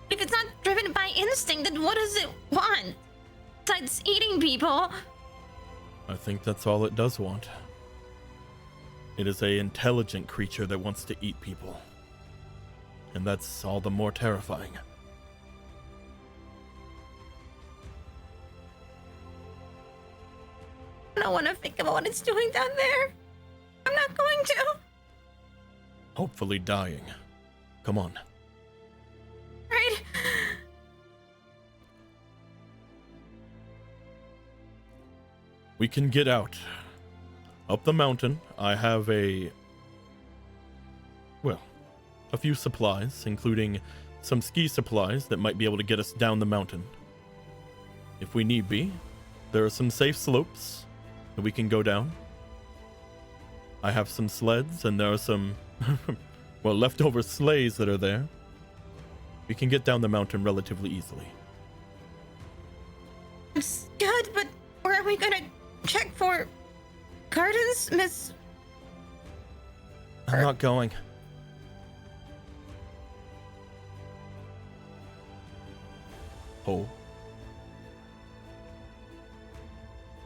If it's not driven by instinct, then what does it want? Besides eating people? I think that's all it does want. It is a intelligent creature that wants to eat people. And that's all the more terrifying. I don't want to think about what it's doing down there. I'm not going to. Hopefully dying. Come on. Right? We can get out. Up the mountain, I have a few supplies, including some ski supplies that might be able to get us down the mountain. If we need be, there are some safe slopes that we can go down. I have some sleds, and there are some, leftover sleighs that are there. We can get down the mountain relatively easily. It's good, but where are we gonna check for gardens, Miss? I'm not going. Oh.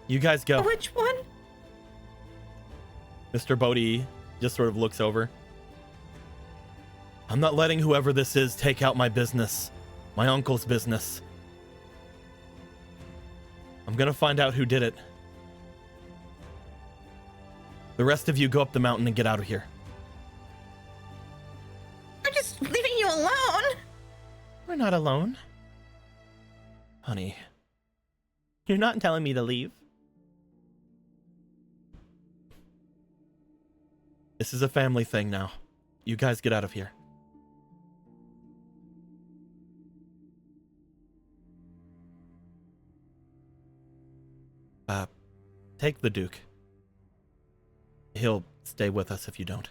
You guys go. Which one? Mr. Bodhi just sort of looks over. I'm not letting whoever this is take out my business. My uncle's business. I'm gonna find out who did it. The rest of you go up the mountain and get out of here. I'm just leaving you alone. We're not alone. Honey, you're not telling me to leave. This is a family thing now. You guys get out of here. Take the Duke. He'll stay with us if you don't.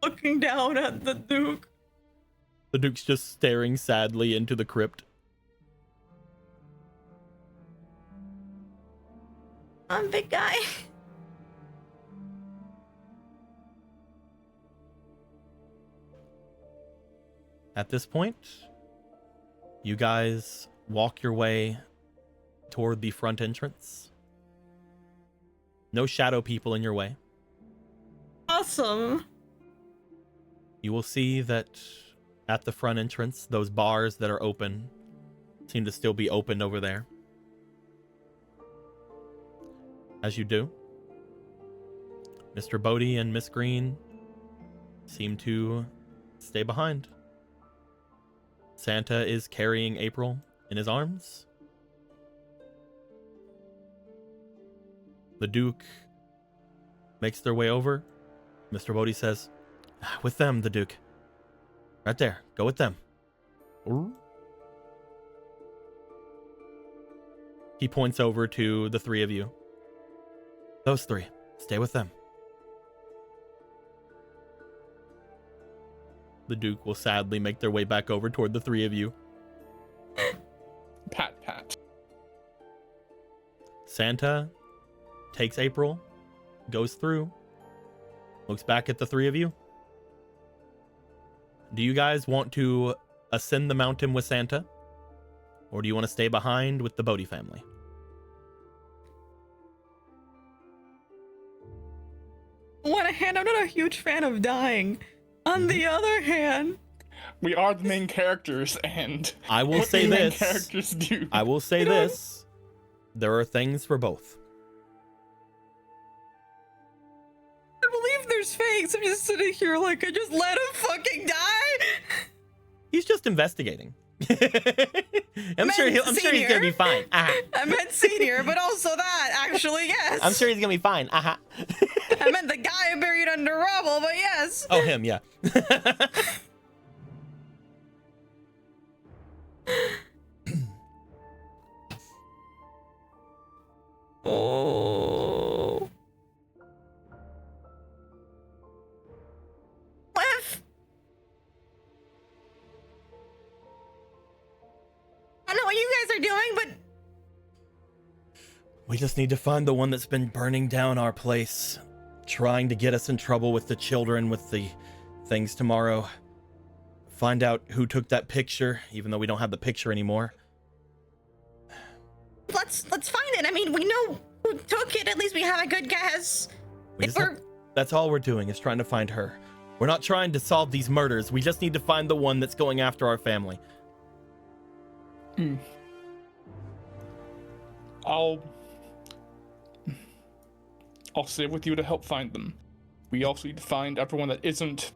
Looking down at the Duke. The Duke's just staring sadly into the crypt. big guy. At this point, you guys walk your way toward the front entrance. No shadow people in your way. Awesome. You will see that at the front entrance, those bars that are open seem to still be open over there. As you do, Mr. Bodie and Miss Green seem to stay behind. Santa is carrying April in his arms. The Duke makes their way over. Mr. Bodie says, "With them, the Duke. Right there. Go with them." He points over to the three of you. "Those three. Stay with them." The Duke will sadly make their way back over toward the three of you. Pat, pat. Santa takes April, goes through, looks back at the three of you. Do you guys want to ascend the mountain with Santa? Or do you want to stay behind with the Bodie family? On one hand, I'm not a huge fan of dying. On the other hand, We are the main characters, and I will what say the main this. characters do. I will say this. There are things for both. I believe there's fakes. I'm just sitting here like, I just let him fucking die. He's just investigating. I'm sure he's gonna be fine. I meant senior, but also that, actually, yes. I'm sure he's gonna be fine. I meant the guy buried under rubble, but yes. Oh, him, yeah. Oh. Cliff. I don't know what you guys are doing, but We just need to find the one that's been burning down our place, trying to get us in trouble with the children, with the things tomorrow. Find out who took that picture, even though we don't have the picture anymore. let's find it. I mean, we know who took it. At least we have a good guess. We If just have- that's all we're doing, is trying to find her. We're not trying to solve these murders. We just need to find the one that's going after our family. I'll stay with you to help find them. We also need to find everyone that isn't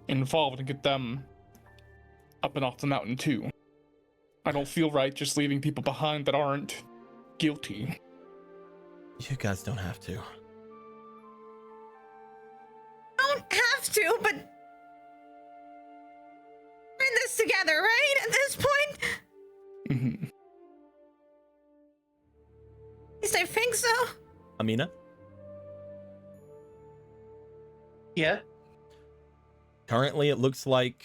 involved and get them up and off the mountain too. I don't feel right just leaving people behind that aren't guilty. You guys don't have to. Don't have to, but we're in this together, right? At this point, Mm-hmm. at least I think so. Amina? Yeah. Currently, it looks like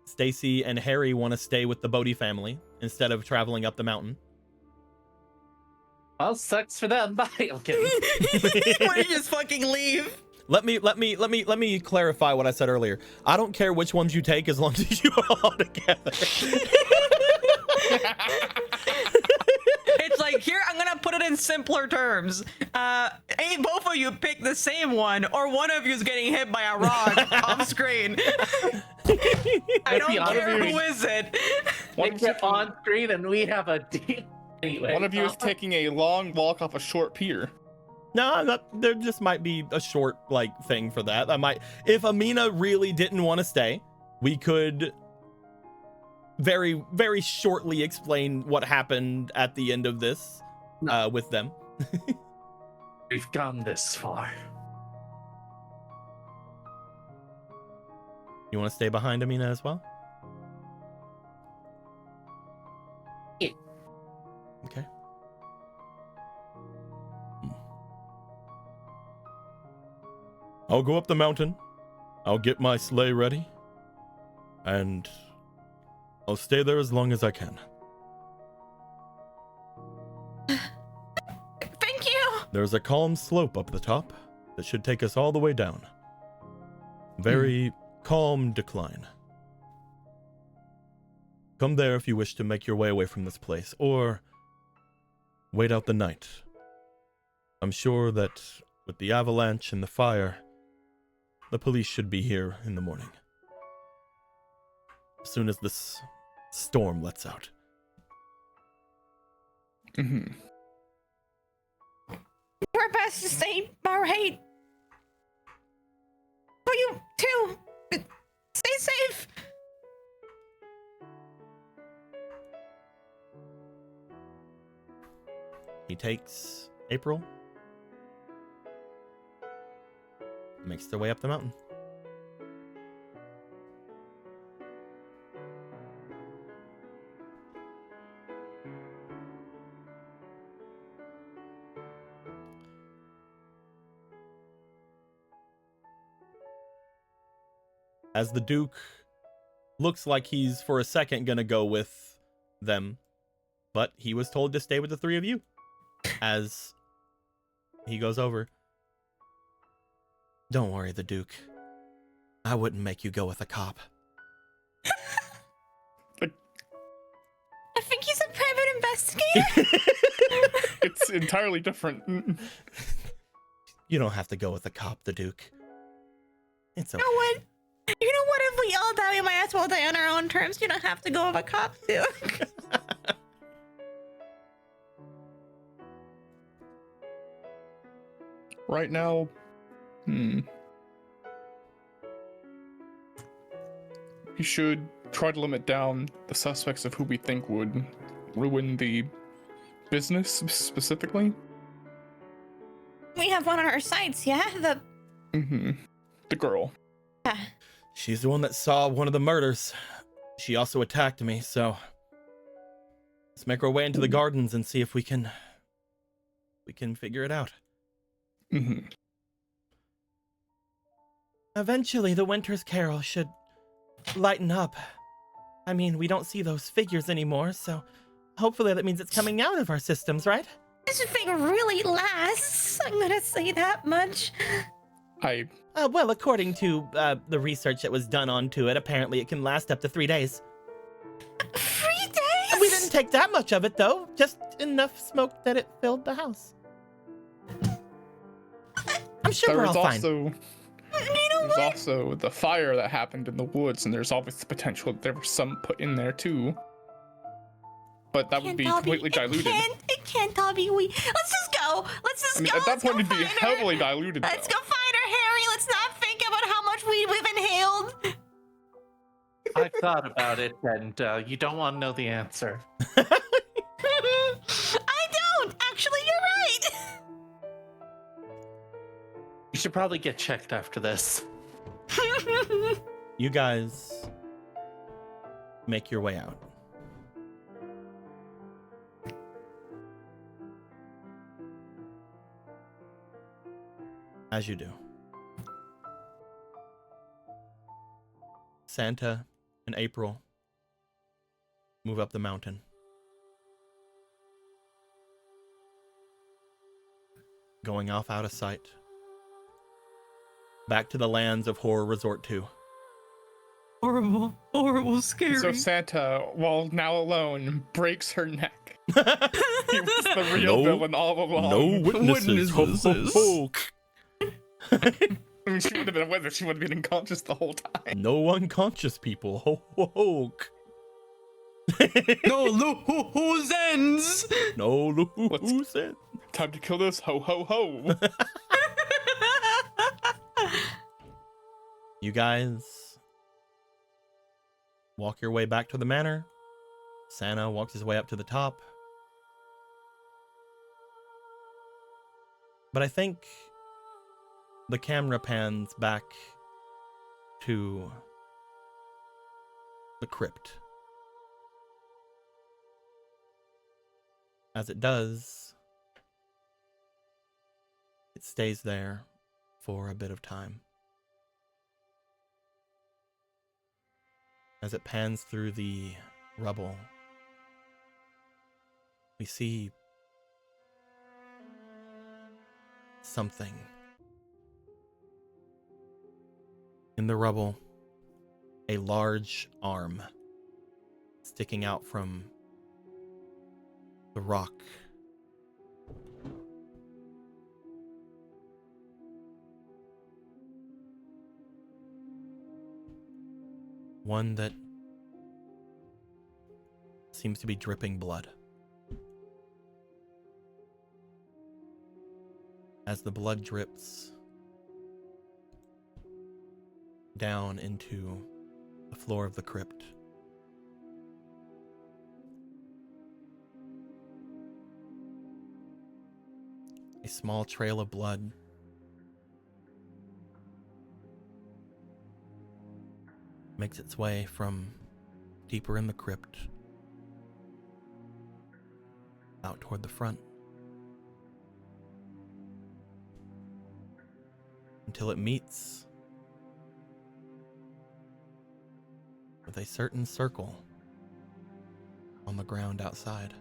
Stacy and Harry want to stay with the Bodie family instead of traveling up the mountain. Well, sucks for them. Bye. I'm kidding. Why don't you just fucking leave? Let me clarify what I said earlier. I don't care which ones you take as long as you are all together. It's like, here, I'm gonna put it in simpler terms. Both of you pick the same one, or one of you's getting hit by a rock off screen. I don't care who is it. They get on screen and we have a deal. Anyway, One of you is taking a long walk off a short pier. No, there just might be a short thing for that. I might, if Amina really didn't want to stay, we could very, very shortly explain what happened at the end of this with them. We've gone this far. You want to stay behind Amina as well? Yeah. Okay. I'll go up the mountain. I'll get my sleigh ready. And I'll stay there as long as I can. Thank you. There's a calm slope up the top that should take us all the way down. Very calm decline. Come there if you wish to make your way away from this place, or wait out the night. I'm sure that with the avalanche and the fire, the police should be here in the morning. As soon as this storm lets out. Mm-hmm. We're best to stay alright. For you too. Stay safe. He takes April, makes their way up the mountain. As the Duke looks like he's for a second gonna go with them, but he was told to stay with the three of you. As he goes over, don't worry, the Duke. I wouldn't make you go with a cop. I think he's a private investigator. It's entirely different. You don't have to go with a cop, the Duke. It's okay. You know what? You know what? If we all die, we might as well die on our own terms. You don't have to go with a cop, too. Right now, we should try to limit down the suspects of who we think would ruin the business specifically. We have one on our sights, yeah? The girl. Yeah. She's the one that saw one of the murders. She also attacked me, so let's make our way into the gardens and see if we can figure it out. Eventually, the Winter's Carol should lighten up. I mean, we don't see those figures anymore, so hopefully that means it's coming out of our systems, right? This thing really lasts. I'm gonna say that much. Well, according to the research that was done onto it, apparently it can last up to 3 days. 3 days? We didn't take that much of it, though. Just enough smoke that it filled the house. I'm sure we're all fine. There's also the fire that happened in the woods, and there's always the potential that there was some put in there, too. But that would be completely diluted. It can't all be we. Let's just go. Go. At that point, it'd be heavily diluted. Let's go find her, Harry. Let's not think about how much weed we've inhaled. I thought about it, and you don't want to know the answer. I don't. Actually, you're right. You should probably get checked after this. You guys make your way out. As you do. Santa and April move up the mountain. Going off out of sight. Back to the lands of Horror Resort 2. Horrible, scary. So Santa, while now alone, breaks her neck. He was the real villain all along. No witnesses. Ho, ho, ho. I mean, she would have been a witness. She would have been unconscious the whole time. No unconscious people. Ho, ho, ho. No, look who's ends. No, look who's ends. Time to kill this ho ho ho. You guys walk your way back to the manor. Santa walks his way up to the top. But I think the camera pans back to the crypt. As it does, it stays there for a bit of time. As it pans through the rubble, we see something in the rubble, a large arm sticking out from the rock. One that seems to be dripping blood. As the blood drips down into the floor of the crypt, a small trail of blood makes its way from deeper in the crypt out toward the front until it meets with a certain circle on the ground outside.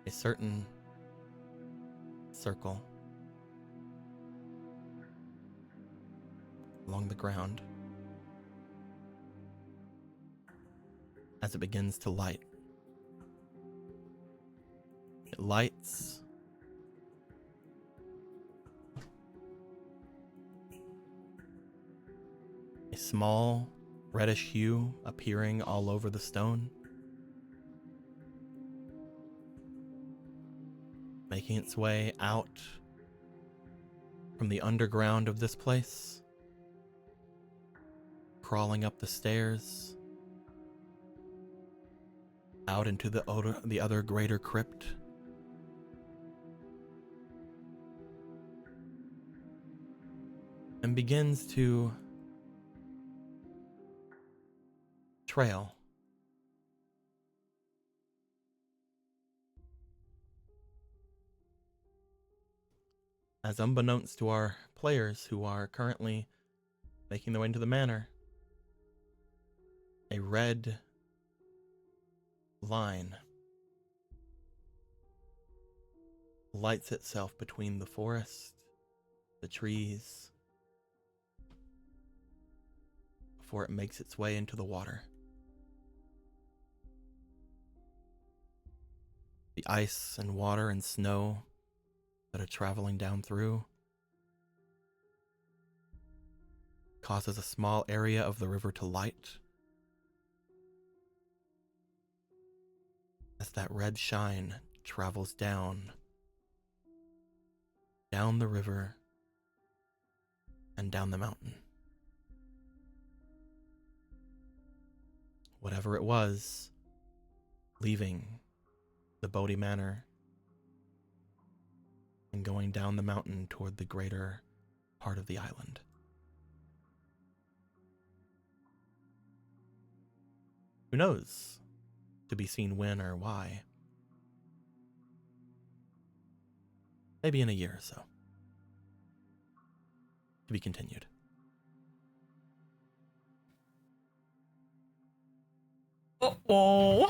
A certain circle along the ground as it begins to light. It lights a small reddish hue appearing all over the stone, making its way out from the underground of this place, crawling up the stairs, out into the other greater crypt, and begins to trail. As unbeknownst to our players who are currently making their way into the manor, a red line lights itself between the forest, the trees, before it makes its way into the water. The ice and water and snow that are traveling down through causes a small area of the river to light as that red shine travels down the river and down the mountain. Whatever it was, leaving the Bodhi Manor and going down the mountain toward the greater part of the island. Who knows? To be seen when or why. Maybe in a year or so. To be continued. Uh-oh.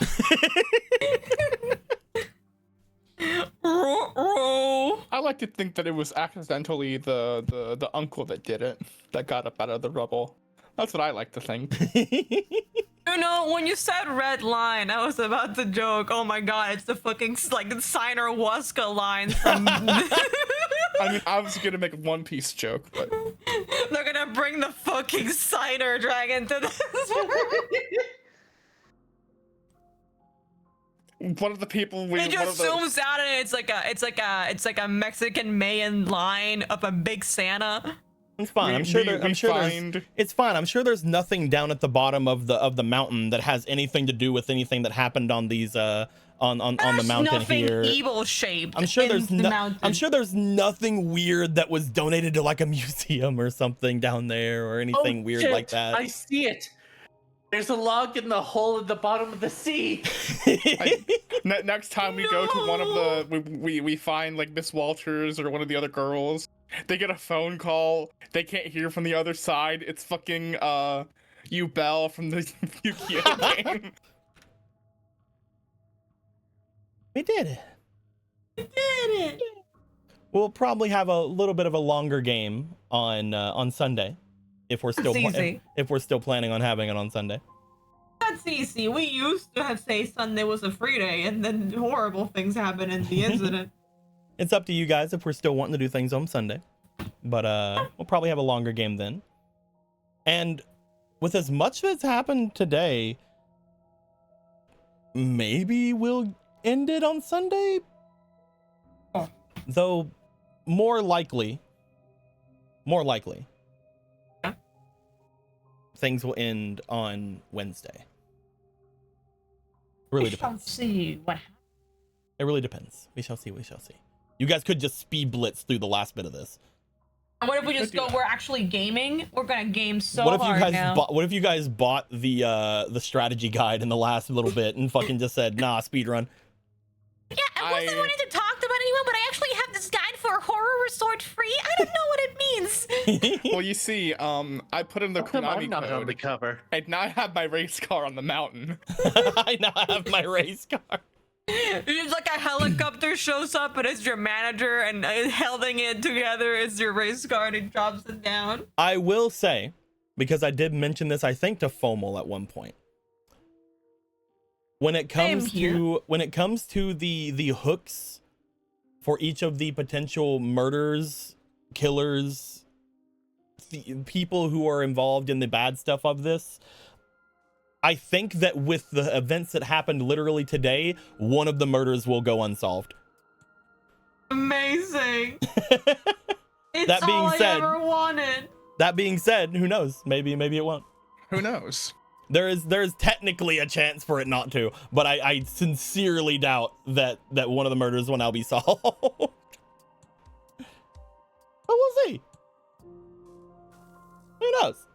I like to think that it was accidentally the uncle that did it, that got up out of the rubble. That's what I like to think. You know, when you said red line, I was about to joke. Oh my god, it's the fucking Signer Waska line from. I mean, I was gonna make a One Piece joke, but They're gonna bring the fucking Signer dragon to this. one of the people It just zooms out and it's like a Mexican Mayan line of a big Santa. It's fine. It's fine. I'm sure there's nothing down at the bottom of the mountain that has anything to do with anything that happened on these on the mountain nothing here. evil shaped. I'm sure I'm sure there's nothing weird that was donated to like a museum or something down there or anything weird shit, like that. I see it. There's a log in the hole at the bottom of the sea. Next time we go to one of the we find like Miss Walters or one of the other girls, they get a phone call. They can't hear from the other side. It's fucking you Belle from the Yu-Gi-Oh game. We did it. We did it. We'll probably have a little bit of a longer game on Sunday, if we're still That's easy. if we're still planning on having it on Sunday. That's easy. We used to say Sunday was a free day, and then horrible things happened in the incident. It's up to you guys if we're still wanting to do things on Sunday, but we'll probably have a longer game then. And with as much that's happened today, maybe we'll end it on Sunday. Oh. Though more likely, Yeah. things will end on Wednesday. Really We shall depends. see what happens. It really depends. We shall see. We shall see. You guys could just speed blitz through the last bit of this. And what if we just go? We're actually gaming. We're gonna game so What if you hard guys now. bought? What if you guys bought the strategy guide in the last little bit and fucking just said, "Nah, speed run." Yeah, I wasn't wanting to talk about anyone, but I actually have this guide for horror resort free. I don't know what it means. Well, you see, I put in the Come on, Konami I'm not on the code, cover. and now I have my race car on the mountain. I now have my race car. It's like a helicopter shows up and it's your manager, and holding it together is your race car, and it drops it down. I will say, because I did mention this, I think to Fomal at one point. When it comes to the hooks for each of the potential murders, killers, the people who are involved in the bad stuff of this, I think that with the events that happened literally today, one of the murders will go unsolved. Amazing. It's That being all I said- ever wanted. That being said, who knows? Maybe it won't. Who knows? There is technically a chance for it not to, but I sincerely doubt that one of the murders will now be solved. But we'll see. Who knows?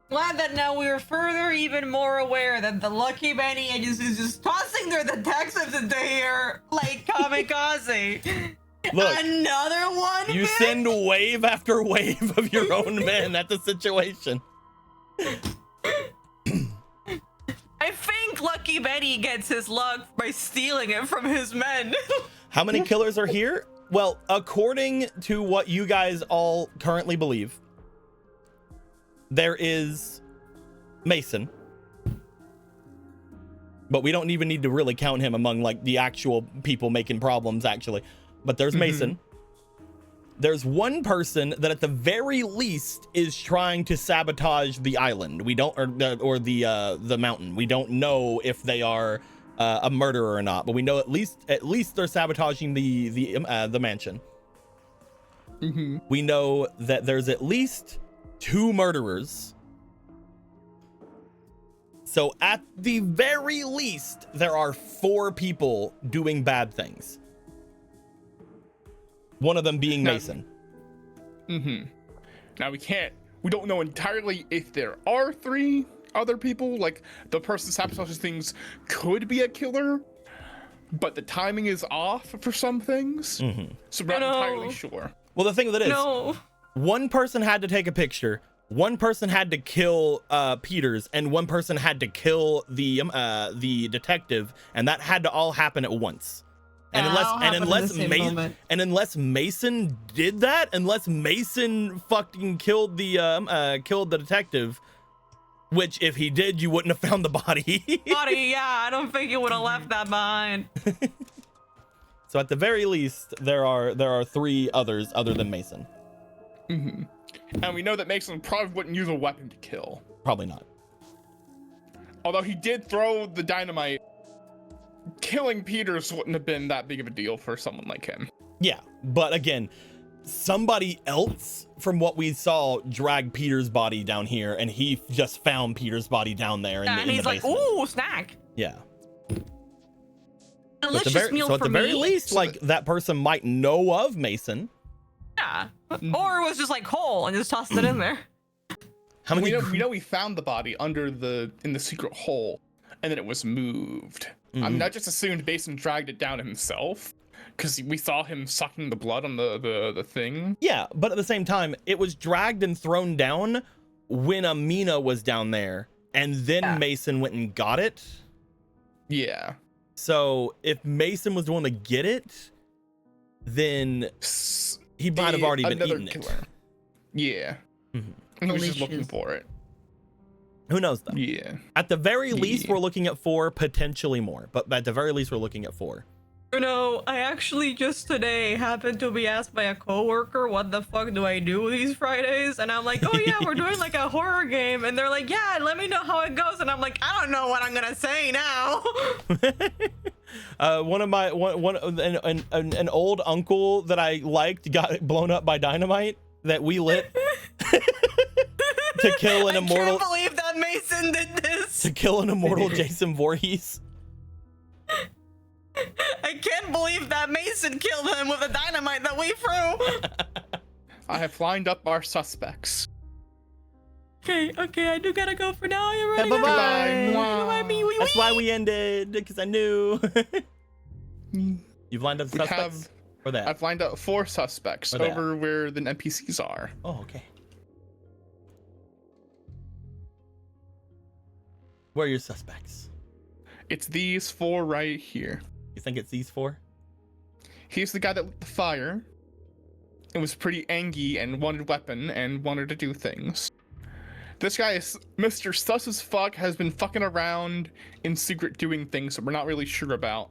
Glad that now we're further even more aware that the Lucky Benny is just tossing their detectives into here like kamikaze. Look, Another one. you bitch? send wave after wave of your own men at the situation. I think Lucky Benny gets his luck by stealing it from his men. How many killers are here? Well, according to what you guys all currently believe, there is Mason, but we don't even need to really count him among like the actual people making problems actually, but there's Mason. There's one person that at the very least is trying to sabotage the island. We don't, or the mountain. We don't know if they are a murderer or not, but we know at least they're sabotaging the mansion. We know that there's at least 2 murderers. So at the very least, there are 4 people doing bad things. One of them being Mason. Now we don't know entirely if there are 3 other people. Like, the person sabotages things could be a killer, but the timing is off for some things. So we're not entirely sure. Well, the thing with it is, No. one person had to take a picture, one person had to kill Peters, and one person had to kill the detective, and that had to all happen at once. And unless Mason did that, unless Mason fucking killed the detective, which if he did, you wouldn't have found the body. Yeah, I don't think you would have left that behind. So at the very least, there are 3 others other than Mason. And we know that Mason probably wouldn't use a weapon to kill. Probably not. Although he did throw the dynamite, killing Peters wouldn't have been that big of a deal for someone like him. Yeah, but again, somebody else from what we saw dragged Peter's body down here, and he just found Peter's body down there in And the he's like, basement. ooh, snack. Yeah. Delicious meal so at for the very me. least, like that person might know of Mason. Yeah. Or it was just like whole and just tossed it in there. How many? We know we found the body in the secret hole, and then it was moved. I mean, I just assumed Mason dragged it down himself, because we saw him sucking the blood on the thing. Yeah, but at the same time, it was dragged and thrown down when Amina was down there, and then Mason went and got it. Yeah. So if Mason was the one to get it, then he might have already been Another eating killer. Yeah. Mhm. He was just looking Delicious. for it. Who knows though? Yeah. At the very least, Yeah. we're looking at 4, potentially more. But at the very least, we're looking at 4. You know, I actually just today happened to be asked by a coworker, what the fuck do I do these Fridays? And I'm like, oh yeah, we're doing like a horror game. And they're like, yeah, let me know how it goes. And I'm like, I don't know what I'm gonna say now. An old uncle that I liked got blown up by dynamite that we lit to kill an immortal. I can't believe that Mason did this. To kill an immortal Jason Voorhees. I can't believe that Mason killed him with a dynamite that we threw. I have lined up our suspects. Okay, I do gotta go for now. You ready? Bye-bye. Bye-bye. Wee, That's wee. why we ended, because I knew. You've lined up We suspects for that. I've lined up 4 suspects For that. over where the NPCs are. Oh, okay. Where are your suspects? It's these 4 right here. You think it's these 4? He's the guy that lit the fire and was pretty angry and wanted weapon and wanted to do things. This guy is Mr. Sus as fuck, has been fucking around in secret doing things that we're not really sure about.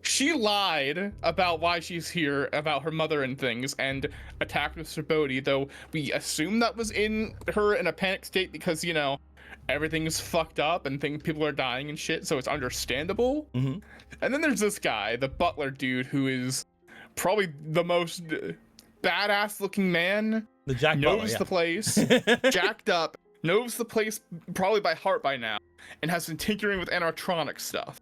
She lied about why she's here, about her mother and things, and attacked Mr. Bodhi, though we assume that was in her in a panic state because, you know, everything's fucked up and people are dying and shit, so it's understandable. Mm-hmm. And then there's this guy, the butler dude, who is probably the most badass looking man. The Jack knows Butler, the place, jacked up, knows the place probably by heart by now, and has been tinkering with animatronic stuff.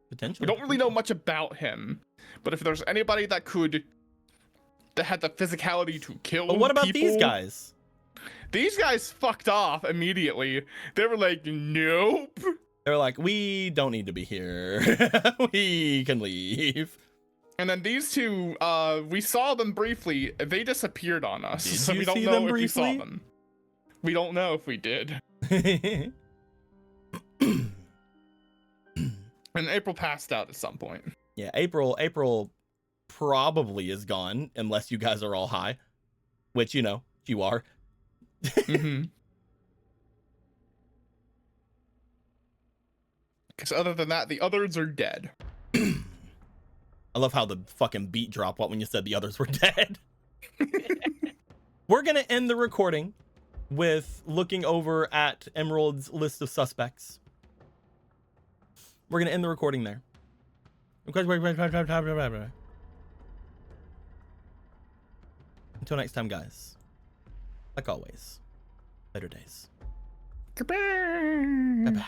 Potentially. We don't really know much about him, but if there's anybody that had the physicality to kill But what about people, these guys? These guys fucked off immediately. They were like, nope. They're like, we don't need to be here. We can leave. And then these 2, we saw them briefly. They disappeared on us, Did so you we don't see know them if we saw briefly? them. We don't know if we did. And April passed out at some point. Yeah, April probably is gone unless you guys are all high, which, you know, you are. Mm-hmm. Because other than that, the others are dead. I love how the fucking beat dropped when you said the others were dead. We're gonna end the recording with looking over at Emerald's list of suspects. We're gonna end the recording there. Until next time, guys. Like always, better days. Goodbye. Bye-bye.